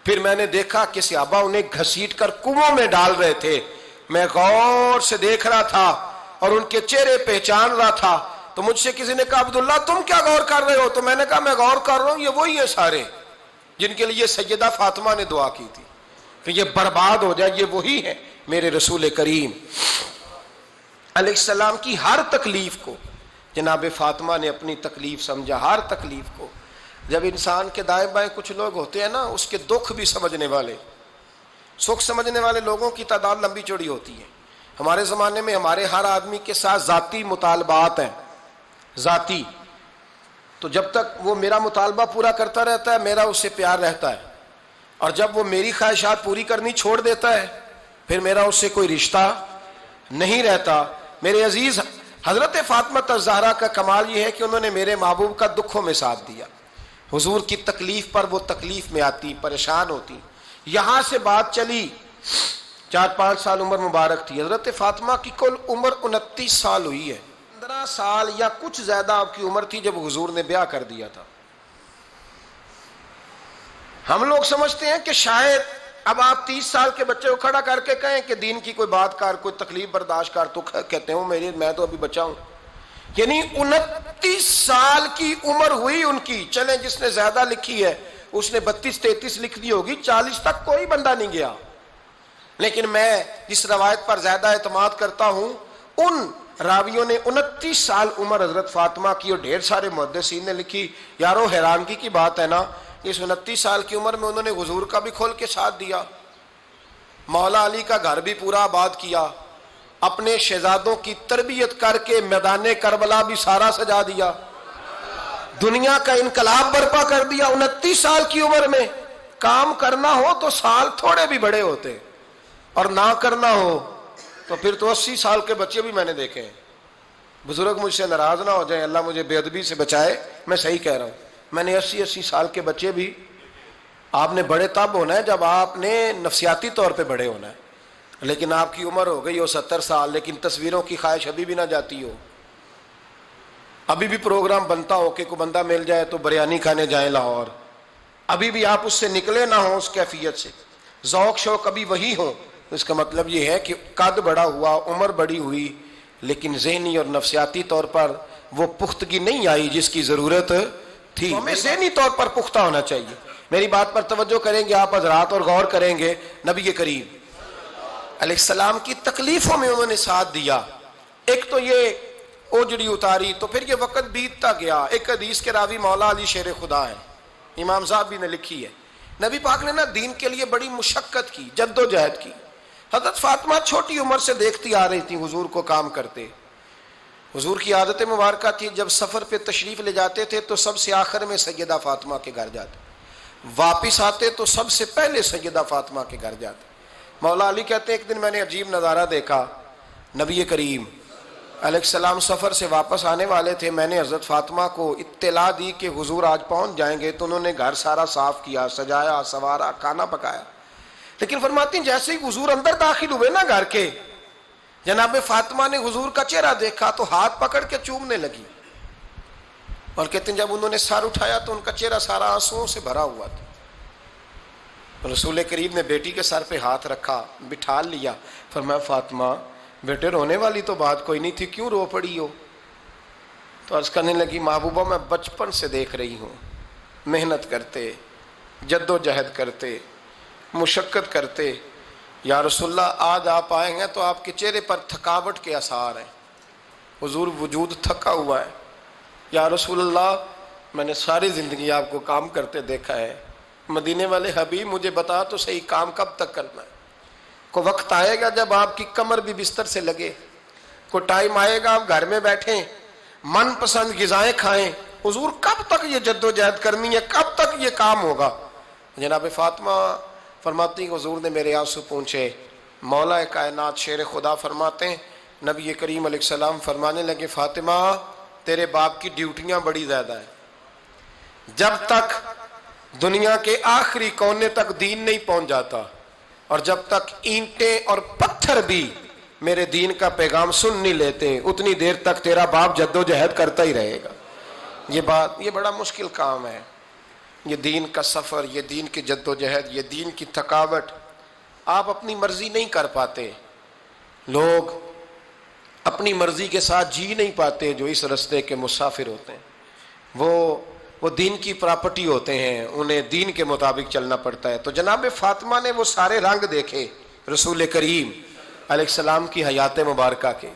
پھر میں نے دیکھا کہ صحابہ انہیں گھسیٹ کر کنووں میں ڈال رہے تھے. میں غور سے دیکھ رہا تھا اور ان کے چہرے پہچان رہا تھا. تو مجھ سے کسی نے کہا عبداللہ تم کیا غور کر رہے ہو؟ تو میں نے کہا میں غور کر رہا ہوں یہ وہی ہیں سارے جن کے لیے سیدہ فاطمہ نے دعا کی تھی کہ یہ برباد ہو جائے. یہ وہی ہیں میرے رسول کریم علیہ السلام کی ہر تکلیف کو جناب فاطمہ نے اپنی تکلیف سمجھا. ہر تکلیف کو. جب انسان کے دائیں بائیں کچھ لوگ ہوتے ہیں نا اس کے دکھ بھی سمجھنے والے سکھ سمجھنے والے لوگوں کی تعداد لمبی چوڑی ہوتی ہے. ہمارے زمانے میں ہمارے ہر آدمی کے ساتھ ذاتی مطالبات ہیں. ذاتی تو جب تک وہ میرا مطالبہ پورا کرتا رہتا ہے میرا اس سے پیار رہتا ہے اور جب وہ میری خواہشات پوری کرنی چھوڑ دیتا ہے پھر میرا اس سے کوئی رشتہ نہیں رہتا. میرے عزیز حضرت فاطمہ الزہرا کا کمال یہ ہے کہ انہوں نے میرے محبوب کا دکھوں میں ساتھ دیا. حضور کی تکلیف پر وہ تکلیف میں آتی پریشان ہوتی. یہاں سے بات چلی 4-5 سال عمر مبارک تھی. حضرت فاطمہ کی کل عمر 29 سال ہوئی ہے. 15 سال یا کچھ زیادہ آپ کی عمر تھی جب حضور نے بیاہ کر دیا تھا. ہم لوگ سمجھتے ہیں کہ شاید اب آپ 30 سال کے بچے کو کھڑا کر کے کہیں کہ دین کی کوئی بات کر کوئی تکلیف برداشت کر تو کہتے ہوں میں تو ابھی بچہ ہوں. یعنی 29 سال کی عمر ہوئی ان کی. چلیں جس نے زیادہ لکھی ہے اس نے 32-33 لکھ دی ہوگی. 40 تک کوئی بندہ نہیں گیا. لیکن میں جس روایت پر زیادہ اعتماد کرتا ہوں ان راویوں نے 29 سال عمر حضرت فاطمہ کی اور ڈھیر سارے محدثین نے لکھی. یارو حیرانگی کی بات ہے نا اس 29 سال کی عمر میں انہوں نے حضور کا بھی کھول کے ساتھ دیا. مولا علی کا گھر بھی پورا آباد کیا. اپنے شہزادوں کی تربیت کر کے میدان کربلا بھی سارا سجا دیا. دنیا کا انقلاب برپا کر دیا. 29 سال کی عمر میں کام کرنا ہو تو سال تھوڑے بھی بڑے ہوتے اور نہ کرنا ہو تو پھر تو 80 سال کے بچے بھی میں نے دیکھے ہیں. بزرگ مجھ سے ناراض نہ ہو جائیں, اللہ مجھے بے ادبی سے بچائے, میں صحیح کہہ رہا ہوں. میں نے 80 سال کے بچے بھی. آپ نے بڑے تب ہونا ہے جب آپ نے نفسیاتی طور پہ بڑے ہونا ہے. لیکن آپ کی عمر ہو گئی ہو 70 سال لیکن تصویروں کی خواہش ابھی بھی نہ جاتی ہو. ابھی بھی پروگرام بنتا ہو کہ کوئی بندہ مل جائے تو بریانی کھانے جائیں لاہور. ابھی بھی آپ اس سے نکلے نہ ہوں اس کیفیت سے. ذوق شوق ابھی وہی ہو. اس کا مطلب یہ ہے کہ قد بڑا ہوا, عمر بڑی ہوئی, لیکن ذہنی اور نفسیاتی طور پر وہ پختگی نہیں آئی جس کی ضرورت تھی. ہمیں ذہنی طور پر پختہ ہونا چاہیے. میری بات پر توجہ کریں گے آپ حضرات اور غور کریں گے. نبی کریم علیہ السلام کی تکلیفوں میں انہوں نے ساتھ دیا. ایک تو یہ اوجڑی اتاری تو پھر یہ وقت بیتتا گیا. ایک حدیث کے راوی مولا علی شیر خدا ہے, امام صاحب بھی نے لکھی ہے. نبی پاک نے نا دین کے لیے بڑی مشقت کی, جد و جہد کی. حضرت فاطمہ چھوٹی عمر سے دیکھتی آ رہی تھی حضور کو کام کرتے. حضور کی عادت مبارکہ تھی جب سفر پہ تشریف لے جاتے تھے تو سب سے آخر میں سیدہ فاطمہ کے گھر جاتے, واپس آتے تو سب سے پہلے سیدہ فاطمہ کے گھر جاتے. مولا علی کہتے ہیں ایک دن میں نے عجیب نظارہ دیکھا. نبی کریم علیہ السلام سفر سے واپس آنے والے تھے. میں نے حضرت فاطمہ کو اطلاع دی کہ حضور آج پہنچ جائیں گے, تو انہوں نے گھر سارا صاف کیا, سجایا, سنوارا, کھانا پکایا. لیکن فرماتی ہیں جیسے ہی حضور اندر داخل ہوئے نا گھر کے, جناب فاطمہ نے حضور کا چہرہ دیکھا تو ہاتھ پکڑ کے چومنے لگی. اور کہتے ہیں جب انہوں نے سر اٹھایا تو ان کا چہرہ سارا آنسوؤں سے بھرا ہوا تھا. رسول کریم نے بیٹی کے سر پہ ہاتھ رکھا, بٹھا لیا. فرمایا فاطمہ بیٹے رونے والی تو بات کوئی نہیں تھی, کیوں رو پڑی ہو؟ تو عرض کرنے لگی محبوبہ میں بچپن سے دیکھ رہی ہوں محنت کرتے, جد و جہد کرتے, مشقت کرتے. یا رسول اللہ آج آپ آئے ہیں تو آپ کے چہرے پر تھکاوٹ کے آثار ہیں, حضور وجود تھکا ہوا ہے. یا رسول اللہ میں نے ساری زندگی آپ کو کام کرتے دیکھا ہے, مدینے والے حبیب مجھے بتا تو صحیح کام کب تک کرنا ہے؟ کوئی وقت آئے گا جب آپ کی کمر بھی بستر سے لگے, کوئی ٹائم آئے گا آپ گھر میں بیٹھیں من پسند غذائیں کھائیں. حضور کب تک یہ جد و جہد کرنی ہے, کب تک یہ کام ہوگا؟ جناب فاطمہ فرماتی ہیں حضور نے میرے آنسو پونچھے. مولا کائنات شیر خدا فرماتے ہیں نبی کریم علیہ السلام فرمانے لگے فاطمہ تیرے باپ کی ڈیوٹیاں بڑی زیادہ ہیں، جب تک دنیا کے آخری کونے تک دین نہیں پہنچ جاتا اور جب تک اینٹیں اور پتھر بھی میرے دین کا پیغام سن نہیں لیتے اتنی دیر تک تیرا باپ جدوجہد کرتا ہی رہے گا۔ یہ بڑا مشکل کام ہے، یہ دین کا سفر، یہ دین کی جدوجہد، یہ دین کی تھکاوٹ آپ اپنی مرضی نہیں کر پاتے۔ لوگ اپنی مرضی کے ساتھ جی نہیں پاتے جو اس رستے کے مسافر ہوتے ہیں، وہ دین کی پراپرٹی ہوتے ہیں، انہیں دین کے مطابق چلنا پڑتا ہے۔ تو جناب فاطمہ نے وہ سارے رنگ دیکھے رسول کریم علیہ السلام کی حیات مبارکہ کے،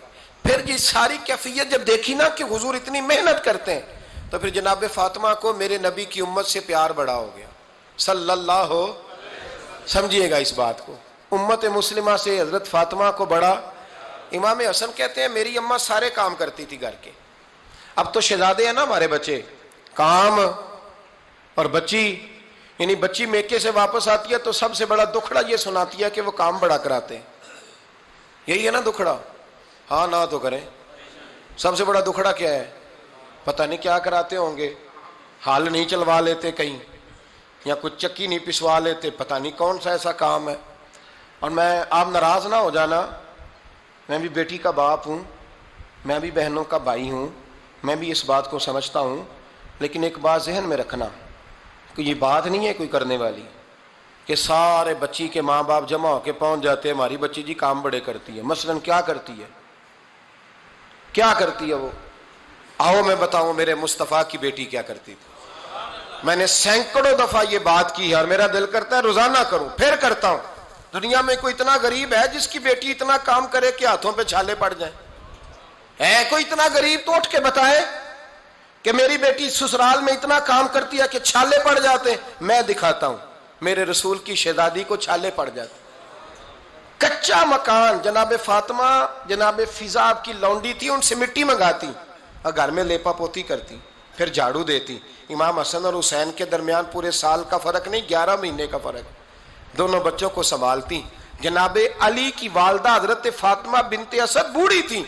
پھر یہ ساری کیفیت جب دیکھی نا کہ حضور اتنی محنت کرتے ہیں، تو پھر جناب فاطمہ کو میرے نبی کی امت سے پیار بڑا ہو گیا صلی اللہ ہو۔ سمجھیے گا اس بات کو، امت مسلمہ سے حضرت فاطمہ کو بڑا۔ امام حسن کہتے ہیں میری اماں سارے کام کرتی تھی گھر کے، اب تو شہزادے ہیں نا ہمارے بچے، کام اور بچی، یعنی بچی میکے سے واپس آتی ہے تو سب سے بڑا دکھڑا یہ سناتی ہے کہ وہ کام بڑا کراتے ہیں، یہی ہے نا دکھڑا؟ ہاں نہ تو کریں، سب سے بڑا دکھڑا کیا ہے؟ پتہ نہیں کیا کراتے ہوں گے، ہال نہیں چلوا لیتے کہیں، یا کچھ چکی نہیں پسوا لیتے، پتہ نہیں کون سا ایسا کام ہے۔ اور آپ ناراض نہ ہو جانا، میں بھی بیٹی کا باپ ہوں، میں بھی بہنوں کا بھائی ہوں، میں بھی اس بات کو سمجھتا ہوں، لیکن ایک بات ذہن میں رکھنا کہ یہ بات نہیں ہے کوئی کرنے والی کہ سارے بچی کے ماں باپ جمع ہو کے پہنچ جاتے ہیں ہماری بچی جی کام بڑے کرتی ہے۔ مثلاً کیا کرتی ہے؟ کیا کرتی ہے وہ؟ آؤ میں بتاؤں میرے مصطفیٰ کی بیٹی کیا کرتی تھی۔ میں نے سینکڑوں دفعہ یہ بات کی ہے اور میرا دل کرتا ہے روزانہ کروں، پھر کرتا ہوں۔ دنیا میں کوئی اتنا غریب ہے جس کی بیٹی اتنا کام کرے کہ ہاتھوں پہ چھالے پڑ جائیں؟ ہے کوئی اتنا غریب تو اٹھ کے بتائے کہ میری بیٹی سسرال میں اتنا کام کرتی ہے کہ چھالے پڑ جاتے ہیں؟ میں دکھاتا ہوں، میرے رسول کی شہزادی کو چھالے پڑ جاتے۔ کچا مکان، جناب فاطمہ جناب فضا آپ کی لونڈی تھی، ان سے مٹی منگاتی اور گھر میں لیپا پوتی کرتی، پھر جھاڑو دیتی۔ امام حسن اور حسین کے درمیان پورے سال کا فرق نہیں، 11 مہینے کا فرق، دونوں بچوں کو سنبھالتی۔ جناب علی کی والدہ حضرت فاطمہ بنت اسد بوڑھی تھی،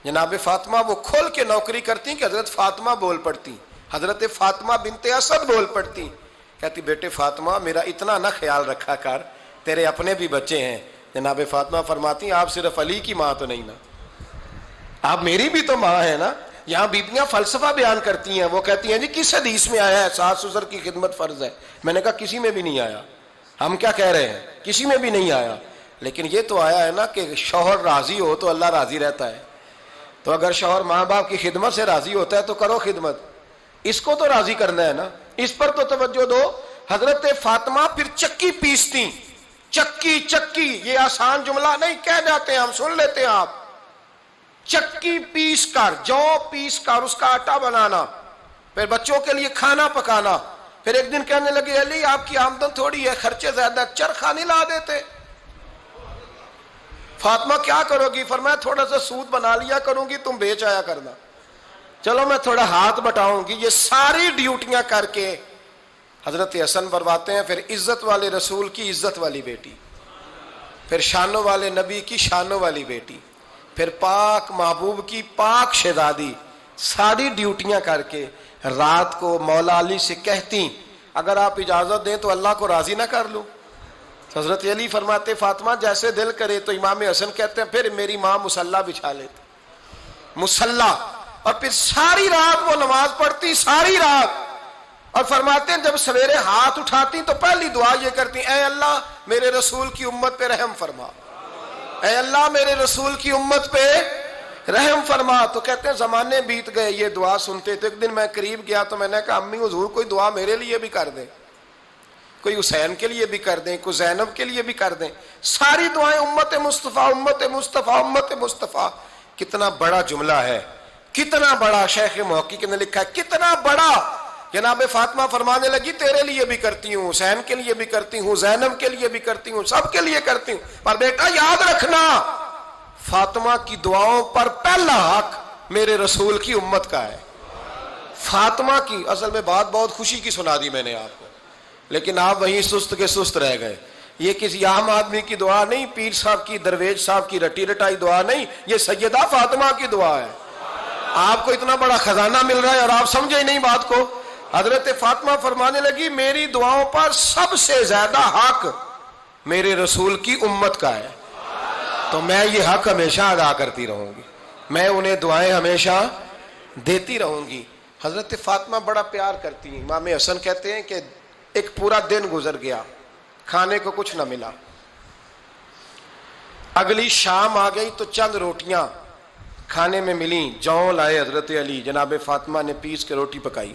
جناب فاطمہ وہ کھول کے نوکری کرتی کہ حضرت فاطمہ بول پڑتی، حضرت فاطمہ بنت اسد بول پڑتی، کہتی بیٹے فاطمہ میرا اتنا نہ خیال رکھا کر، تیرے اپنے بھی بچے ہیں۔ جناب فاطمہ فرماتی آپ صرف علی کی ماں تو نہیں نا، آپ میری بھی تو ماں ہے نا۔ یہاں بیبیاں فلسفہ بیان کرتی ہیں، وہ کہتی ہیں جی کس حدیث میں آیا ہے ساس سسر کی خدمت فرض ہے؟ میں نے کہا کسی میں بھی نہیں آیا۔ ہم کیا کہہ رہے ہیں؟ کسی میں بھی نہیں آیا، لیکن یہ تو آیا ہے نا کہ شوہر راضی ہو تو اللہ راضی رہتا ہے۔ تو اگر شوہر ماں باپ کی خدمت سے راضی ہوتا ہے تو کرو خدمت، اس کو تو راضی کرنا ہے نا، اس پر تو توجہ دو۔ حضرت فاطمہ پھر چکی پیستی، چکی یہ آسان جملہ نہیں، کہہ جاتے ہیں ہم، سن لیتے ہیں آپ۔ چکی پیس کر، جو پیس کر اس کا آٹا بنانا، پھر بچوں کے لیے کھانا پکانا۔ پھر ایک دن کہنے لگے علی آپ کی آمدن تھوڑی ہے، خرچے زیادہ، چرخہ نہیں لا دیتے؟ فاطمہ کیا کرو گی؟ فرمایا تھوڑا سا سود بنا لیا کروں گی، تم بیچ آیا کرنا۔ چلو میں تھوڑا ہاتھ بٹاؤں گی۔ یہ ساری ڈیوٹیاں کر کے حضرت حسن برواتے ہیں، پھر عزت والے رسول کی عزت والی بیٹی، پھر شانوں والے نبی کی شانوں والی بیٹی، پھر پاک محبوب کی پاک شہزادی، ساری ڈیوٹیاں کر کے رات کو مولا علی سے کہتی اگر آپ اجازت دیں تو اللہ کو راضی نہ کر لوں؟ حضرت علی فرماتے فاطمہ جیسے دل کرے۔ تو امام حسن کہتے ہیں پھر میری ماں مصلی بچھا لیتی، مصلی، اور پھر ساری رات وہ نماز پڑھتی، ساری رات، اور فرماتے ہیں جب سویرے ہاتھ اٹھاتی تو پہلی دعا یہ کرتی اے اللہ میرے رسول کی امت پہ رحم فرما، اے اللہ میرے رسول کی امت پہ رحم فرما۔ تو کہتے ہیں زمانے بیت گئے یہ دعا سنتے، تو ایک دن میں قریب گیا تو میں نے کہا امی حضور کوئی دعا میرے لیے بھی کر دیں، کوئی حسین کے لیے بھی کر دیں، کوئی زینب کے لیے بھی کر دیں۔ ساری دعائیں امت مصطفیٰ امت مصطفیٰ امت مصطفیٰ۔ کتنا بڑا جملہ ہے، کتنا بڑا، شیخ محقق نے لکھا ہے کتنا بڑا۔ جناب فاطمہ فرمانے لگی تیرے لیے بھی کرتی ہوں، حسین کے لیے بھی کرتی ہوں، زینب کے لیے بھی کرتی ہوں، سب کے لیے کرتی ہوں، پر بیٹا یاد رکھنا فاطمہ کی دعاؤں پر پہلا حق میرے رسول کی امت کا ہے۔ فاطمہ کی اصل میں بات بہت خوشی کی سنا دی میں نے آپ کو، لیکن آپ وہیں سست کے سست رہ گئے۔ یہ کسی عام آدمی کی دعا نہیں، پیر صاحب کی، درویش صاحب کی رٹی رٹائی دعا نہیں، یہ سیدہ فاطمہ کی دعا ہے۔ آپ کو اتنا بڑا خزانہ مل رہا ہے اور آپ سمجھے ہی نہیں بات کو. حضرت فاطمہ فرمانے لگی میری دعاؤں پر سب سے زیادہ حق میرے رسول کی امت کا ہے, تو میں یہ حق ہمیشہ ادا کرتی رہوں گی, میں انہیں دعائیں ہمیشہ دیتی رہوں گی. حضرت فاطمہ بڑا پیار کرتی ہیں. امام حسن کہتے ہیں کہ ایک پورا دن گزر گیا, کھانے کو کچھ نہ ملا. اگلی شام آ گئی تو چند روٹیاں کھانے میں ملیں, جوں لائے حضرت علی, جناب فاطمہ نے پیس کے روٹی پکائی.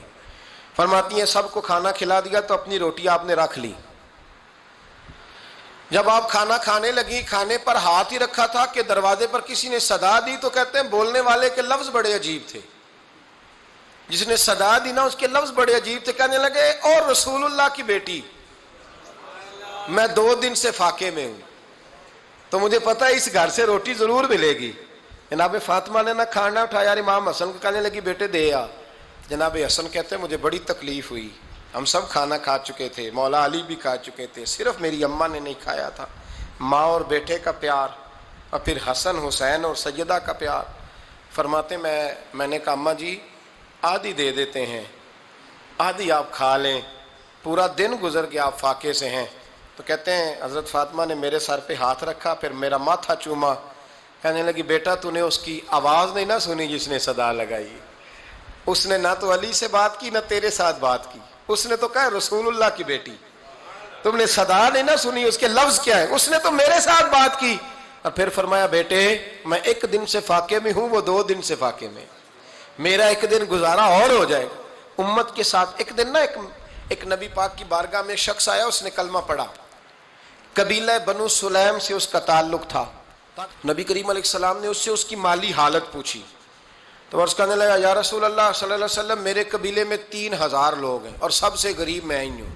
فرماتی ہیں سب کو کھانا کھلا دیا تو اپنی روٹی آپ نے رکھ لی. جب آپ کھانا کھانے لگی, کھانے پر ہاتھ ہی رکھا تھا کہ دروازے پر کسی نے صدا دی, تو کہتے ہیں بولنے والے کے لفظ بڑے عجیب تھے. جس نے صدا دی نا اس کے لفظ بڑے عجیب تھے, کہنے لگے اور رسول اللہ کی بیٹی, میں 2 دن سے فاقے میں ہوں, تو مجھے پتا ہے اس گھر سے روٹی ضرور ملے گی. جناب فاطمہ نے نہ کھانا اٹھایا, امام حسن کو کہنے لگی بیٹے دے آ. جناب حسن کہتے ہیں مجھے بڑی تکلیف ہوئی, ہم سب کھانا کھا چکے تھے, مولا علی بھی کھا چکے تھے, صرف میری اماں نے نہیں کھایا تھا. ماں اور بیٹے کا پیار, اور پھر حسن حسین اور سیدہ کا پیار. فرماتے میں نے کہا اماں جی آدھی دے دیتے ہیں, آدھی آپ کھا لیں, پورا دن گزر گیا آپ فاقے سے ہیں. تو کہتے ہیں حضرت فاطمہ نے میرے سر پہ ہاتھ رکھا, پھر میرا ماتھا چوما, کہنے لگی بیٹا تو نے اس کی آواز نہیں نہ سنی جس نے صدا لگائی, اس نے نہ تو علی سے بات کی نہ تیرے ساتھ بات کی, اس نے تو کہا رسول اللہ کی بیٹی, تم نے صدا نہیں نہ سنی, اس کے لفظ کیا ہے, اس نے تو میرے ساتھ بات کی. اور پھر فرمایا بیٹے میں 1 دن سے فاقے میں ہوں, وہ 2 دن سے فاقے میں, میرا 1 دن گزارا اور ہو جائے گا امت کے ساتھ. ایک دن نا ایک نبی پاک کی بارگاہ میں شخص آیا, اس نے کلمہ پڑھا, قبیلہ بنو سلیم سے اس کا تعلق تھا. نبی کریم علیہ السلام نے اس سے اس کی مالی حالت پوچھی, تو عرض کرنے لگا یا رسول اللہ صلی اللہ علیہ وسلم میرے قبیلے میں 3000 لوگ ہیں اور سب سے غریب میں ہی ہوں.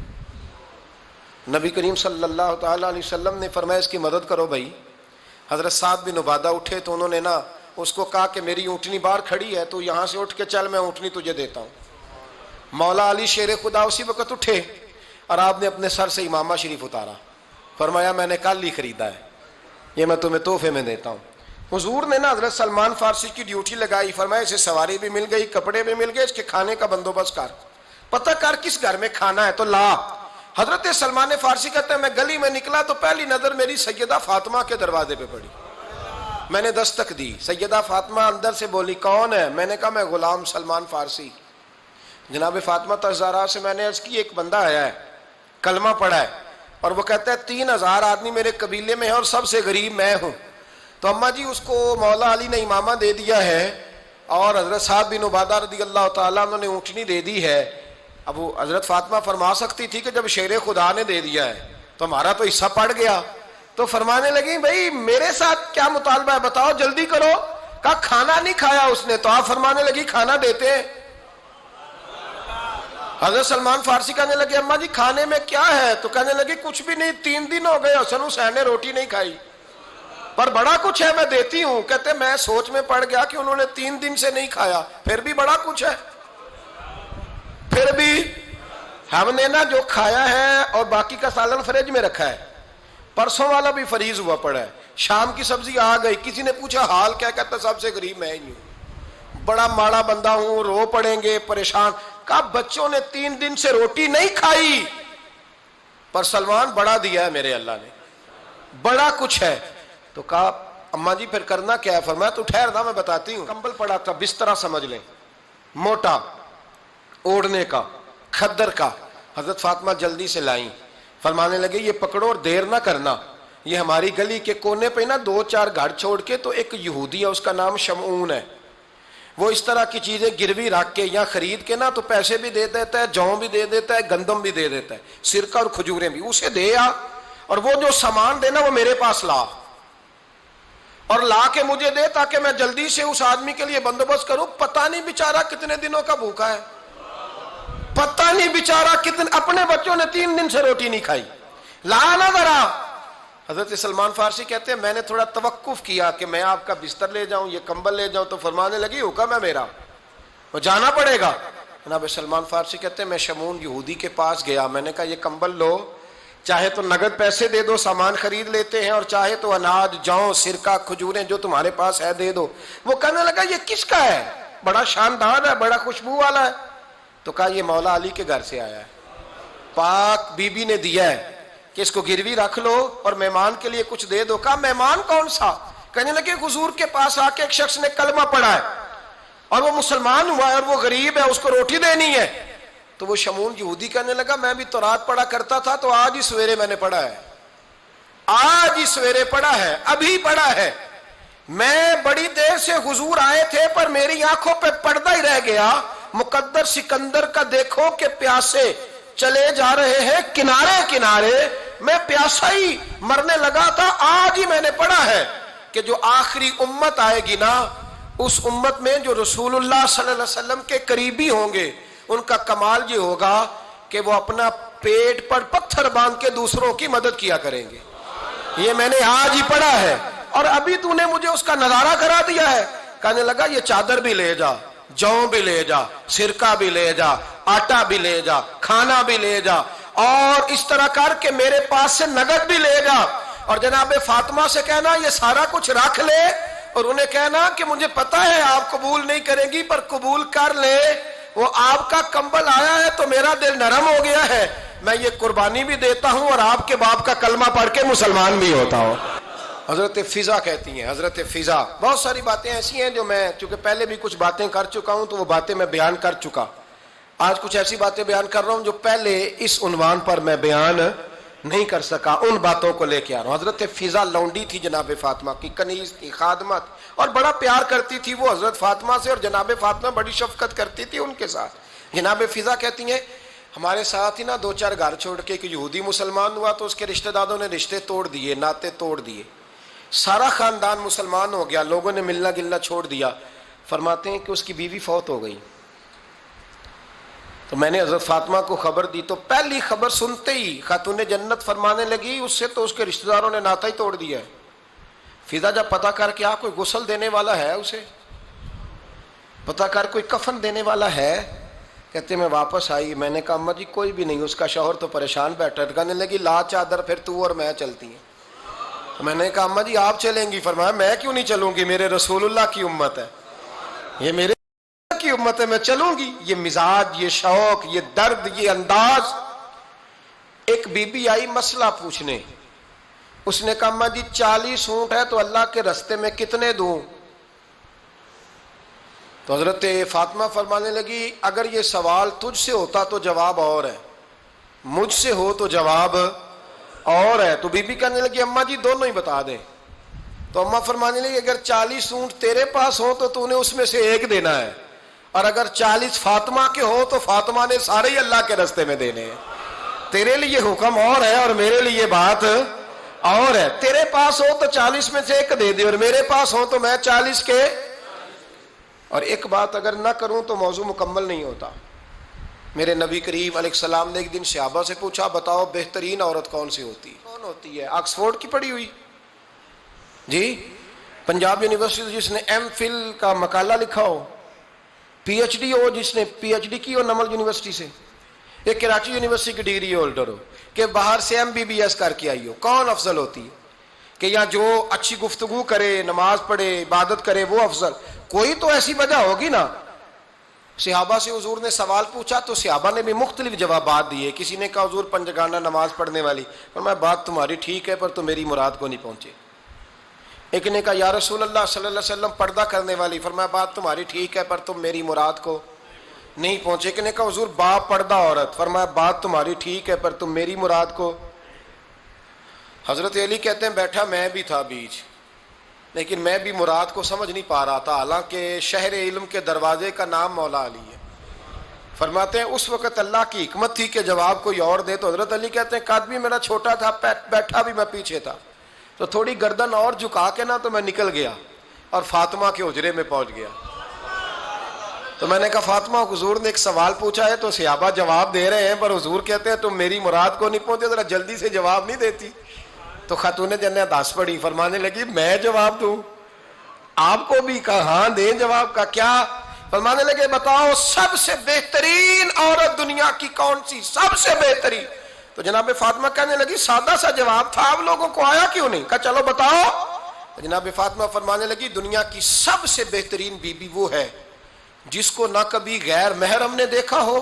نبی کریم صلی اللہ تعالیٰ علیہ وسلم نے فرمایا اس کی مدد کرو بھائی. حضرت سعد بن عبادہ اٹھے تو انہوں نے نا اس کو کہا کہ میری اونٹنی باہر کھڑی ہے, تو یہاں سے اٹھ کے چل, میں اونٹنی تجھے دیتا ہوں. مولا علی شیر خدا اسی وقت اٹھے اور آپ نے اپنے سر سے امامہ شریف اتارا, فرمایا میں نے کل ہی خریدا ہے, یہ میں تمہیں تحفے میں دیتا ہوں. حضور نے نا حضرت سلمان فارسی کی ڈیوٹی لگائی, فرمایا اسے سواری بھی مل گئی, کپڑے بھی مل گئے, اس کے کھانے کا بندوبست کر, پتہ کر کس گھر میں کھانا ہے تو لا. حضرت سلمان فارسی کہتے ہیں میں گلی میں نکلا تو پہلی نظر میری سیدہ فاطمہ کے دروازے پہ پڑی, میں نے دستک دی, سیدہ فاطمہ اندر سے بولی کون ہے, میں نے کہا میں غلام سلمان فارسی. جناب فاطمہ تزارا سے میں نے عرض کی ایک بندہ آیا ہے, کلمہ پڑھا ہے, اور وہ کہتا ہے 3000 آدمی میرے قبیلے میں ہیں اور سب سے غریب میں ہوں. تو اماں جی اس کو مولا علی نے امامہ دے دیا ہے اور حضرت سعد بن عبادہ رضی اللہ تعالیٰ عنہ نے اونٹنی دے دی ہے. اب وہ حضرت فاطمہ فرما سکتی تھی کہ جب شیر خدا نے دے دیا ہے تو ہمارا تو حصہ پڑ گیا. تو فرمانے لگی بھائی میرے ساتھ کیا مطالبہ ہے بتاؤ, جلدی کرو. کہا کھانا نہیں کھایا اس نے, تو آپ فرمانے لگی کھانا دیتے ہیں. حضرت سلمان فارسی کہنے لگے اماں جی کھانے میں کیا ہے, تو کہنے لگی کچھ بھی نہیں, 3 دن ہو گئے حسن حسین نے روٹی نہیں کھائی, پر بڑا کچھ ہے میں دیتی ہوں. کہتے میں سوچ میں پڑ گیا کہ انہوں نے 3 دن سے نہیں کھایا, پھر بھی بڑا کچھ ہے, پھر بھی ہم نے نا جو کھایا ہے اور باقی کا سالن فریج میں رکھا ہے, پرسوں والا بھی فریز ہوا پڑا ہے, شام کی سبزی آ گئی. کسی نے پوچھا حال کیا, کہتا سب سے غریب میں ہی ہوں, بڑا ماڑا بندہ ہوں, رو پڑیں گے پریشان. کہا بچوں نے 3 دن سے روٹی نہیں کھائی, پر سلمان بڑا دیا ہے میرے اللہ نے, بڑا کچھ ہے. تو کہا اماں جی پھر کرنا کیا ہے, فرمایا تو ٹھہر دا میں بتاتی ہوں. کمبل پڑا تھا, بسترا سمجھ لیں, موٹا اوڑھنے کا, کھدر کا. حضرت فاطمہ جلدی سے لائیں, فرمانے لگے یہ پکڑو اور دیر نہ کرنا, یہ ہماری گلی کے کونے پہ نا 2-4 گھر چھوڑ کے تو ایک یہودی ہے, اس کا نام شمعون ہے, وہ اس طرح کی چیزیں گروی رکھ کے یا خرید کے نا تو پیسے بھی دے دیتا ہے, جوں بھی دے دیتا ہے, گندم بھی دے دیتا ہے, سرکہ اور کھجوریں بھی, اسے دے آ, اور وہ جو سامان دینا وہ میرے پاس لا, اور لا کے مجھے دے تاکہ میں جلدی سے اس آدمی کے لیے بندوبست کروں. پتہ نہیں بیچارہ کتنے دنوں کا بھوکا ہے, پتہ نہیں بیچارہ کتنے, اپنے بچوں نے 3 دن سے روٹی نہیں کھائی, لا نہ ذرا. حضرت سلمان فارسی کہتے ہیں میں نے تھوڑا توقف کیا کہ میں آپ کا بستر لے جاؤں, یہ کمبل لے جاؤں, تو فرمانے لگی حکم ہے میرا, وہ جانا پڑے گا. جناب سلمان فارسی کہتے ہیں میں شمعون یہودی کے پاس گیا, میں نے کہا یہ کمبل لو, چاہے تو نگد پیسے دے دو, سامان خرید لیتے ہیں, اور چاہے تو اناج, جوں, سرکہ, کھجوریں جو تمہارے پاس ہے دے دو. وہ کہنے لگا یہ کس کا ہے, بڑا شاندار ہے، بڑا خوشبو والا ہے. تو کہا یہ مولا علی کے گھر سے آیا ہے، پاک بی بی نے دیا ہے کہ اس کو گروی رکھ لو اور مہمان کے لیے کچھ دے دو. کہا مہمان کون سا؟ کہنے لگے حضور کے پاس آ کے ایک شخص نے کلمہ پڑھا ہے اور وہ مسلمان ہوا ہے اور وہ غریب ہے، اس کو روٹی دینی ہے. تو وہ شمون یہودی کہنے لگا میں بھی تورات پڑھا کرتا تھا، تو آج ہی سویرے میں نے پڑھا ہے، آج ہی سویرے پڑھا ہے، ابھی پڑھا ہے. میں بڑی دیر سے حضور آئے تھے پر میری آنکھوں پہ پردہ ہی رہ گیا. مقدر سکندر کا دیکھو کہ پیاسے چلے جا رہے ہیں کنارے کنارے، میں پیاسا ہی مرنے لگا تھا، آج ہی میں نے پڑھا ہے کہ جو آخری امت آئے گی نا، اس امت میں جو رسول اللہ صلی اللہ علیہ وسلم کے قریبی ہوں گے، ان کا کمال یہ ہوگا کہ وہ اپنا پیٹ پر پتھر باندھ کے دوسروں کی مدد کیا کریں گے. یہ میں نے آج ہی پڑھا ہے اور ابھی تو نے مجھے اس کا نظارہ کرا دیا ہے. کہنے لگا یہ چادر بھی لے جا، جو بھی لے جا، سرکہ بھی لے جا، آٹا بھی لے جا، کھانا بھی لے جا، اور اس طرح کر کے میرے پاس سے نگد بھی لے جا، اور جناب فاطمہ سے کہنا یہ سارا کچھ رکھ لے، اور انہیں کہنا کہ مجھے پتا ہے آپ قبول نہیں کریں گی پر قبول کر لے، وہ آپ کا کمبل آیا ہے تو میرا دل نرم ہو گیا ہے، میں یہ قربانی بھی دیتا ہوں اور آپ کے باپ کا کلمہ پڑھ کے مسلمان بھی ہوتا ہوں. حضرت فضا کہتی ہیں، حضرت فضا. بہت ساری باتیں ایسی ہیں جو میں چونکہ پہلے بھی کچھ باتیں کر چکا ہوں تو وہ باتیں میں بیان کر چکا. آج کچھ ایسی باتیں بیان کر رہا ہوں جو پہلے اس عنوان پر میں بیان نہیں کر سکا، ان باتوں کو لے کے آ رہا ہوں. حضرت فضا لونڈی تھی جناب فاطمہ کی، کنیز تھی، خادمت، اور بڑا پیار کرتی تھی وہ حضرت فاطمہ سے، اور جناب فاطمہ بڑی شفقت کرتی تھی ان کے ساتھ. جناب فضا کہتی ہیں ہمارے ساتھ ہی نا دو چار گھر چھوڑ کے ایک یہودی مسلمان ہوا تو اس کے رشتہ داروں نے رشتے توڑ دیے، ناطے توڑ دیے، سارا خاندان مسلمان ہو گیا، لوگوں نے ملنا گلنا چھوڑ دیا. فرماتے ہیں کہ اس کی بیوی فوت ہو گئی. تو میں نے حضرت فاطمہ کو خبر دی تو پہلی خبر سنتے ہی خاتون جنت فرمانے لگی اس سے تو اس کے رشتہ داروں نے ناتا ہی توڑ دیا ہے. فضا جب پتہ کر کے کوئی غسل دینے والا ہے، اسے پتہ کر کوئی کفن دینے والا ہے، کہتے میں واپس آئی. میں نے کہا اماں جی کوئی بھی نہیں، اس کا شوہر تو پریشان بیٹھا. کہنے لگی لا چادر پھر تو اور میں چلتی ہیں. تو میں نے کہا اماں جی آپ چلیں گی؟ فرمایا میں کیوں نہیں چلوں گی، میرے رسول اللہ کی امت ہے، یہ میرے کی امت ہے، میں چلوں گی. یہ مزاج، یہ شوق، یہ درد، یہ انداز. ایک بی بی آئی مسئلہ پوچھنے، اس نے کہا اماں جی 40 اونٹ ہے تو اللہ کے رستے میں کتنے دوں؟ تو حضرت فاطمہ فرمانے لگی اگر یہ سوال تجھ سے ہوتا تو جواب اور ہے، مجھ سے ہو تو جواب اور ہے. تو بی بی کہنے لگی اماں جی دونوں ہی بتا دیں. تو اماں فرمانے لگی اگر 40 اونٹ تیرے پاس ہو تو تو نے اس میں سے ایک دینا ہے، اور اگر 40 فاطمہ کے ہو تو فاطمہ نے سارے ہی اللہ کے رستے میں دینے ہیں. تیرے لیے حکم اور ہے اور میرے لیے بات اور ہے. تیرے پاس ہو تو 40 میں سے ایک دے دے، اور میرے پاس ہو تو میں 40 کے. اور ایک بات اگر نہ کروں تو موضوع مکمل نہیں ہوتا. میرے نبی کریم علیہ السلام نے ایک دن صحابہ سے پوچھا بتاؤ بہترین عورت کون سی ہوتی ہے؟ کون ہوتی ہے؟ آکسفورڈ کی پڑھی ہوئی جی، پنجاب یونیورسٹی جس نے ایم فل کا مقالہ لکھا ہو، پی ایچ ڈی ہو جس نے پی ایچ ڈی کی ہو نمل یونیورسٹی سے، ایک کراچی یونیورسٹی کی ڈگری ہولڈر ہو، کہ باہر سے ایم بی بی ایس کر کے آئی ہو. کون افضل ہوتی ہے؟ کہ یا جو اچھی گفتگو کرے، نماز پڑھے، عبادت کرے وہ افضل؟ کوئی تو ایسی وجہ ہوگی نا. صحابہ سے حضور نے سوال پوچھا تو صحابہ نے بھی مختلف جوابات دیے. کسی نے کہا حضور پنجگانہ نماز پڑھنے والی. فرمایا بات تمہاری ٹھیک ہے پر تم میری مراد کو نہیں پہنچے. ایک نے کہا یا رسول اللہ صلی اللہ علیہ وسلم پردہ کرنے والی. فرمایا بات تمہاری ٹھیک ہے پر تم میری مراد کو نہیں پہنچے. ایک نے کہا حضور با پردہ عورت. فرمایا بات تمہاری ٹھیک ہے پر تم میری مراد کو. حضرت علی کہتے ہیں بیٹھا میں بھی تھا بیچ، لیکن میں بھی مراد کو سمجھ نہیں پا رہا تھا، حالانکہ شہر علم کے دروازے کا نام مولا علی ہے. فرماتے ہیں اس وقت اللہ کی حکمت تھی کہ جواب کوئی اور دے. تو حضرت علی کہتے ہیں قد بھی میرا چھوٹا تھا، بیٹھا بھی میں پیچھے تھا، تو تھوڑی گردن اور جھکا کے نا تو میں نکل گیا اور فاطمہ کے حجرے میں پہنچ گیا. تو میں نے کہا فاطمہ حضور نے ایک سوال پوچھا ہے تو صحابہ جواب دے رہے ہیں پر حضور کہتے ہیں تم میری مراد کو نہیں پہنچے، ذرا جلدی سے جواب نہیں دیتی. تو خاتون جنت ہنس پڑی، فرمانے لگی میں جواب دوں؟ آپ کو بھی کہا ہاں دیں جواب کا. کیا؟ فرمانے لگے بتاؤ سب سے بہترین عورت دنیا کی کون سی؟ سب سے بہترین. تو جناب فاطمہ کہنے لگی سادہ سا جواب تھا، آپ لوگوں کو آیا کیوں نہیں؟ کہا چلو بتاؤ. جناب فاطمہ فرمانے لگی دنیا کی سب سے بہترین بی بی وہ ہے جس کو نہ کبھی غیر محرم نے دیکھا ہو،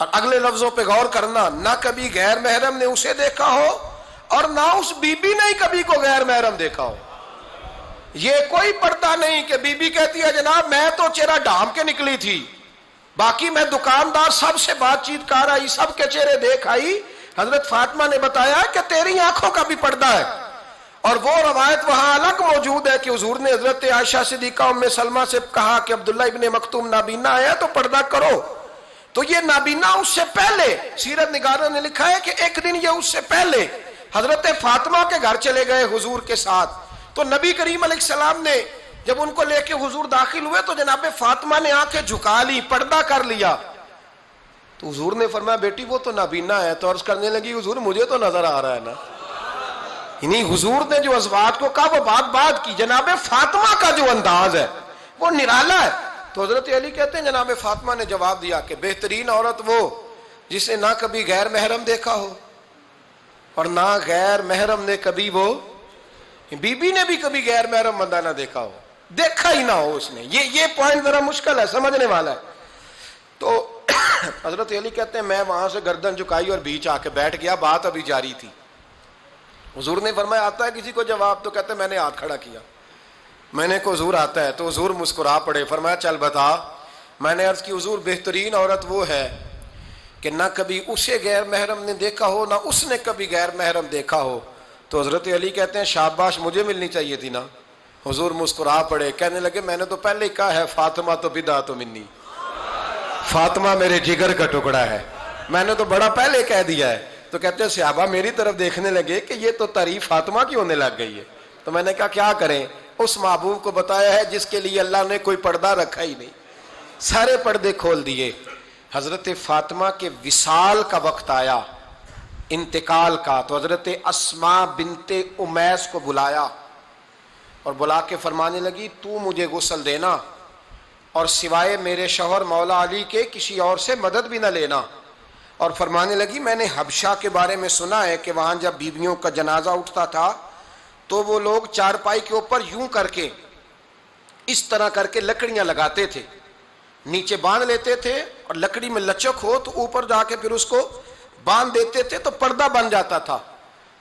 اور اگلے لفظوں پہ غور کرنا، نہ کبھی غیر محرم نے اسے دیکھا ہو اور نہ اس بی بی نے ہی کبھی کو غیر محرم دیکھا ہو۔ یہ کوئی پردہ نہیں کہ بی بی کہتی ہے جناب میں تو چہرہ ڈھام کے نکلی تھی، باقی میں دکاندار سب سے بات چیت کر آئی، سب کے چہرے دیکھ آئی۔ حضرت فاطمہ نے بتایا کہ تیری آنکھوں کا بھی پردہ ہے، اور وہ روایت وہاں الگ موجود ہے کہ حضور نے حضرت عائشہ صدیقہ ام سلمہ سے کہا کہ عبداللہ ابن مکتوم نابینا ہے تو پردہ کرو، تو یہ نابینا اس سے پہلے سیرت نگاروں نے لکھا ہے کہ ایک دن یہ اس سے پہلے حضرت فاطمہ کے گھر چلے گئے حضور کے ساتھ، تو نبی کریم علیہ السلام نے جب ان کو لے کے حضور داخل ہوئے تو جناب فاطمہ نے آنکھیں جھکا لی، پردہ کر لیا، تو حضور نے فرمایا بیٹی وہ تو نابینا ہے، تو عرض کرنے لگی حضور مجھے تو نظر آ رہا ہے نا۔ یعنی حضور نے جو ازواج کو کہا وہ بات کی، جناب فاطمہ کا جو انداز ہے وہ نرالا ہے۔ تو حضرت علی کہتے ہیں جناب فاطمہ نے جواب دیا کہ بہترین عورت وہ جسے نہ کبھی غیر محرم دیکھا ہو اور نہ غیر محرم نے کبھی، وہ بی بی نے بھی کبھی غیر محرم بندہ نہ دیکھا ہو، دیکھا ہی نہ ہو اس نے۔ یہ پوائنٹ ذرا مشکل ہے، سمجھنے والا ہے۔ تو حضرت علی کہتے ہیں میں وہاں سے گردن جھکائی اور بیچ آ کے بیٹھ گیا، بات ابھی جاری تھی۔ حضور نے فرمایا آتا ہے کسی کو جواب؟ تو کہتے ہیں میں نے ہاتھ کھڑا کیا، میں نے کو حضور آتا ہے، تو حضور مسکرا پڑے، فرمایا چل بتا۔ میں نے عرض کی حضور بہترین عورت وہ ہے کہ نہ کبھی اسے غیر محرم نے دیکھا ہو نہ اس نے کبھی غیر محرم دیکھا ہو۔ تو حضرت علی کہتے ہیں شاباش مجھے ملنی چاہیے تھی نا۔ حضور مسکرا پڑے، کہنے لگے میں نے تو پہلے ہی کہا ہے فاطمہ تو بدعت منی، فاطمہ میرے جگر کا ٹکڑا ہے، میں نے تو بڑا پہلے کہہ دیا ہے۔ تو کہتے ہیں صحابہ میری طرف دیکھنے لگے کہ یہ تو تعریف فاطمہ کی ہونے لگ گئی ہے۔ تو میں نے کہا کیا کریں، اس محبوب کو بتایا ہے جس کے لیے اللہ نے کوئی پردہ رکھا ہی نہیں، سارے پردے کھول دیے۔ حضرت فاطمہ کے وصال کا وقت آیا، انتقال کا، تو حضرت اسماء بنت امیس کو بلایا اور بلا کے فرمانے لگی تو مجھے غسل دینا اور سوائے میرے شوہر مولا علی کے کسی اور سے مدد بھی نہ لینا۔ اور فرمانے لگی میں نے حبشہ کے بارے میں سنا ہے کہ وہاں جب بیویوں کا جنازہ اٹھتا تھا تو وہ لوگ چارپائی کے اوپر یوں کر کے اس طرح کر کے لکڑیاں لگاتے تھے، نیچے باندھ لیتے تھے اور لکڑی میں لچک ہو تو اوپر جا کے پھر اس کو باندھ دیتے تھے تو پردہ بن جاتا تھا۔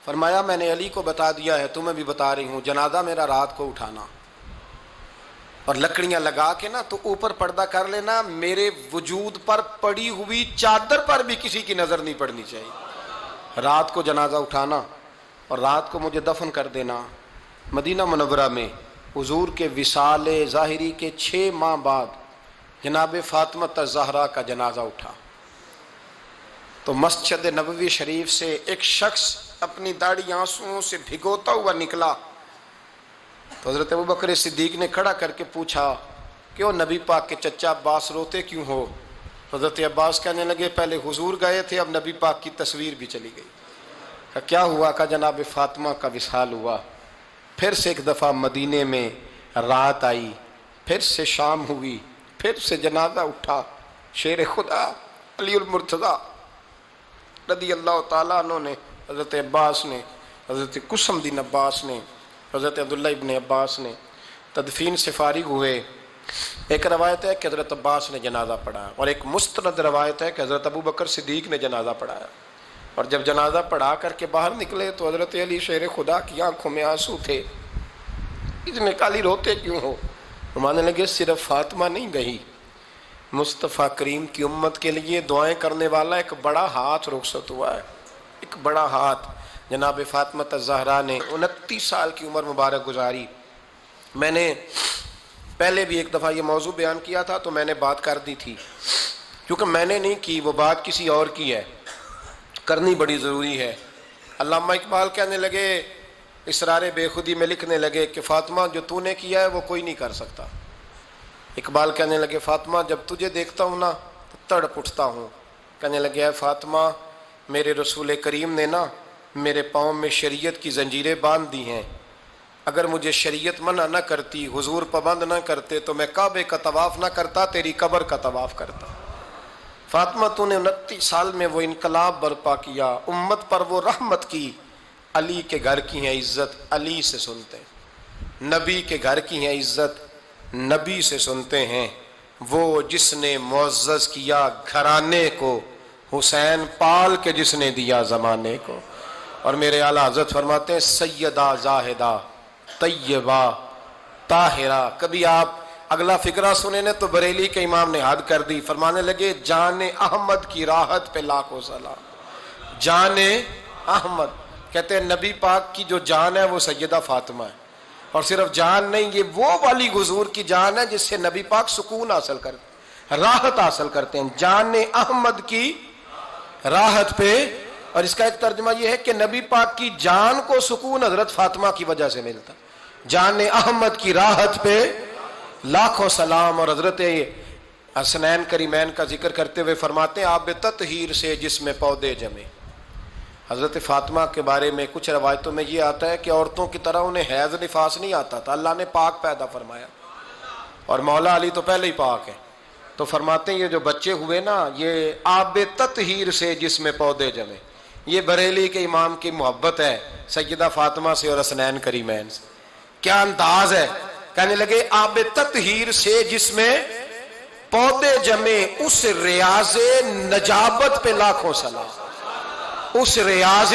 فرمایا میں نے علی کو بتا دیا ہے، تمہیں بھی بتا رہی ہوں، جنازہ میرا رات کو اٹھانا اور لکڑیاں لگا کے نا تو اوپر پردہ کر لینا، میرے وجود پر پڑی ہوئی چادر پر بھی کسی کی نظر نہیں پڑنی چاہیے۔ رات کو جنازہ اٹھانا اور رات کو مجھے دفن کر دینا۔ مدینہ منورہ میں حضور کے وصال ظاہری کے 6 ماہ بعد جناب فاطمہ الزہرا کا جنازہ اٹھا، تو مسجد نبوی شریف سے ایک شخص اپنی داڑھی آنسوؤں سے بھگوتا ہوا نکلا، تو حضرت ابوبکر صدیق نے کھڑا کر کے پوچھا کیوں نبی پاک کے چچا عباس روتے کیوں ہو؟ حضرت عباس کہنے لگے پہلے حضور گئے تھے اب نبی پاک کی تصویر بھی چلی گئی۔ کہا کیا ہوا؟ کہا جناب فاطمہ کا وصال ہوا، پھر سے ایک دفعہ مدینے میں رات آئی، پھر سے شام ہوئی، پھر سے جنازہ اٹھا۔ شیر خدا علی المرتضیٰ رضی اللہ تعالیٰ عنہ نے، حضرت عباس نے، حضرت قسم بن عباس نے، حضرت عبداللہ ابن عباس نے تدفین سے فارغ ہوئے۔ ایک روایت ہے کہ حضرت عباس نے جنازہ پڑھایا اور ایک مستند روایت ہے کہ حضرت ابوبکر صدیق نے جنازہ پڑھایا، اور جب جنازہ پڑھا کر کے باہر نکلے تو حضرت علی شیر خدا کی آنکھوں میں آنسو تھے۔ اتنے کالی روتے کیوں ہو؟ فرمانے لگے صرف فاطمہ نہیں گئی، مصطفیٰ کریم کی امت کے لیے دعائیں کرنے والا ایک بڑا ہاتھ رخصت ہوا ہے، ایک بڑا ہاتھ۔ جناب فاطمہ الزہرا نے 29 سال کی عمر مبارک گزاری۔ میں نے پہلے بھی ایک دفعہ یہ موضوع بیان کیا تھا تو میں نے بات کر دی تھی، کیونکہ میں نے نہیں کی، وہ بات کسی اور کی ہے، کرنی بڑی ضروری ہے۔ علامہ اقبال کہنے لگے، اسرار بے خودی میں لکھنے لگے کہ فاطمہ جو تو نے کیا ہے وہ کوئی نہیں کر سکتا۔ اقبال کہنے لگے فاطمہ جب تجھے دیکھتا ہوں نا تو تڑپ اٹھتا ہوں۔ کہنے لگے اے فاطمہ میرے رسول کریم نے نا میرے پاؤں میں شریعت کی زنجیریں باندھ دی ہیں، اگر مجھے شریعت منع نہ کرتی، حضور پابند نہ کرتے تو میں کعبے کا طواف نہ کرتا، تیری قبر کا طواف کرتا۔ فاطمہ تو نے 29 سال میں وہ انقلاب برپا کیا، امت پر وہ رحمت کی۔ علی کے گھر کی ہے عزت علی سے سنتے ہیں، نبی کے گھر کی ہے عزت نبی سے سنتے ہیں۔ وہ جس نے معزز کیا گھرانے کو، حسین پال کے جس نے دیا زمانے کو۔ اور میرے اعلیٰ حضرت فرماتے ہیں سیدہ زاہدہ طیبہ طاہرہ۔ کبھی آپ اگلا فقرہ سنے نا تو بریلی کے امام نے حد کر دی، فرمانے لگے جان احمد کی راحت پہ لاکھوں سلام۔ جان احمد کہتے ہیں نبی پاک کی جو جان ہے وہ سیدہ فاطمہ ہے، اور صرف جان نہیں، یہ وہ والی حضور کی جان ہے جس سے نبی پاک سکون حاصل کرتے، راحت حاصل کرتے ہیں۔ جان احمد کی راحت پہ، اور اس کا ایک ترجمہ یہ ہے کہ نبی پاک کی جان کو سکون حضرت فاطمہ کی وجہ سے ملتا۔ جان احمد کی راحت پہ لاکھوں سلام۔ اور حضرت حسنین کریمین کا ذکر کرتے ہوئے فرماتے ہیں آب تطہیر سے جس میں پودے جمے۔ حضرت فاطمہ کے بارے میں کچھ روایتوں میں یہ آتا ہے کہ عورتوں کی طرح انہیں حیض نفاس نہیں آتا تھا، اللہ نے پاک پیدا فرمایا، اور مولا علی تو پہلے ہی پاک ہے، تو فرماتے ہیں یہ جو بچے ہوئے نا یہ آب تطہیر سے جس میں پودے جمے۔ یہ بریلی کے امام کی محبت ہے سیدہ فاطمہ سے اور حسنین کریمین سے۔ کیا انداز ہے، کہنے لگے آب تطہیر سے جس میں پودے جمے، اس ریاض نجابت پہ لاکھوں سلام۔ اس ریاض،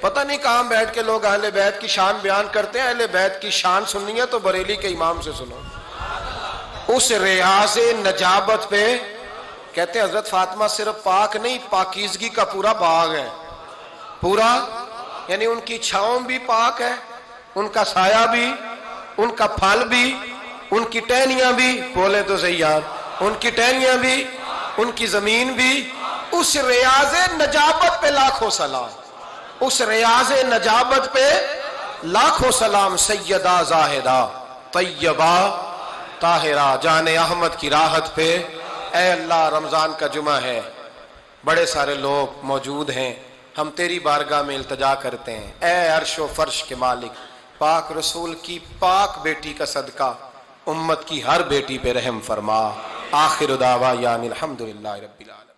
پتہ نہیں کہاں بیٹھ کے لوگ اہل بیت کی شان بیان کرتے ہیں، اہل بیت کی شان سننی ہے تو بریلی کے امام سے سنو۔ اس ریاض نجابت پہ کہتے ہیں حضرت فاطمہ صرف پاک نہیں، پاکیزگی کا پورا باغ ہے، پورا، یعنی ان کی چھاؤں بھی پاک ہے، ان کا سایہ بھی، ان کا پھل بھی، ان کی ٹہنیاں بھی، بولے تو صحیح یار، ان کی ٹہنیاں بھی، ان کی زمین بھی۔ اس ریاض نجابت پہ لاکھوں سلام، اس ریاض نجابت پہ لاکھوں سلام۔ سیدہ زاہدہ طیبہ طاہرہ، جان احمد کی راحت پہ۔ اے اللہ رمضان کا جمعہ ہے، بڑے سارے لوگ موجود ہیں، ہم تیری بارگاہ میں التجا کرتے ہیں، اے عرش و فرش کے مالک، پاک رسول کی پاک بیٹی کا صدقہ امت کی ہر بیٹی پہ رحم فرما۔ آخر دعوانا الحمدللہ رب العالمین۔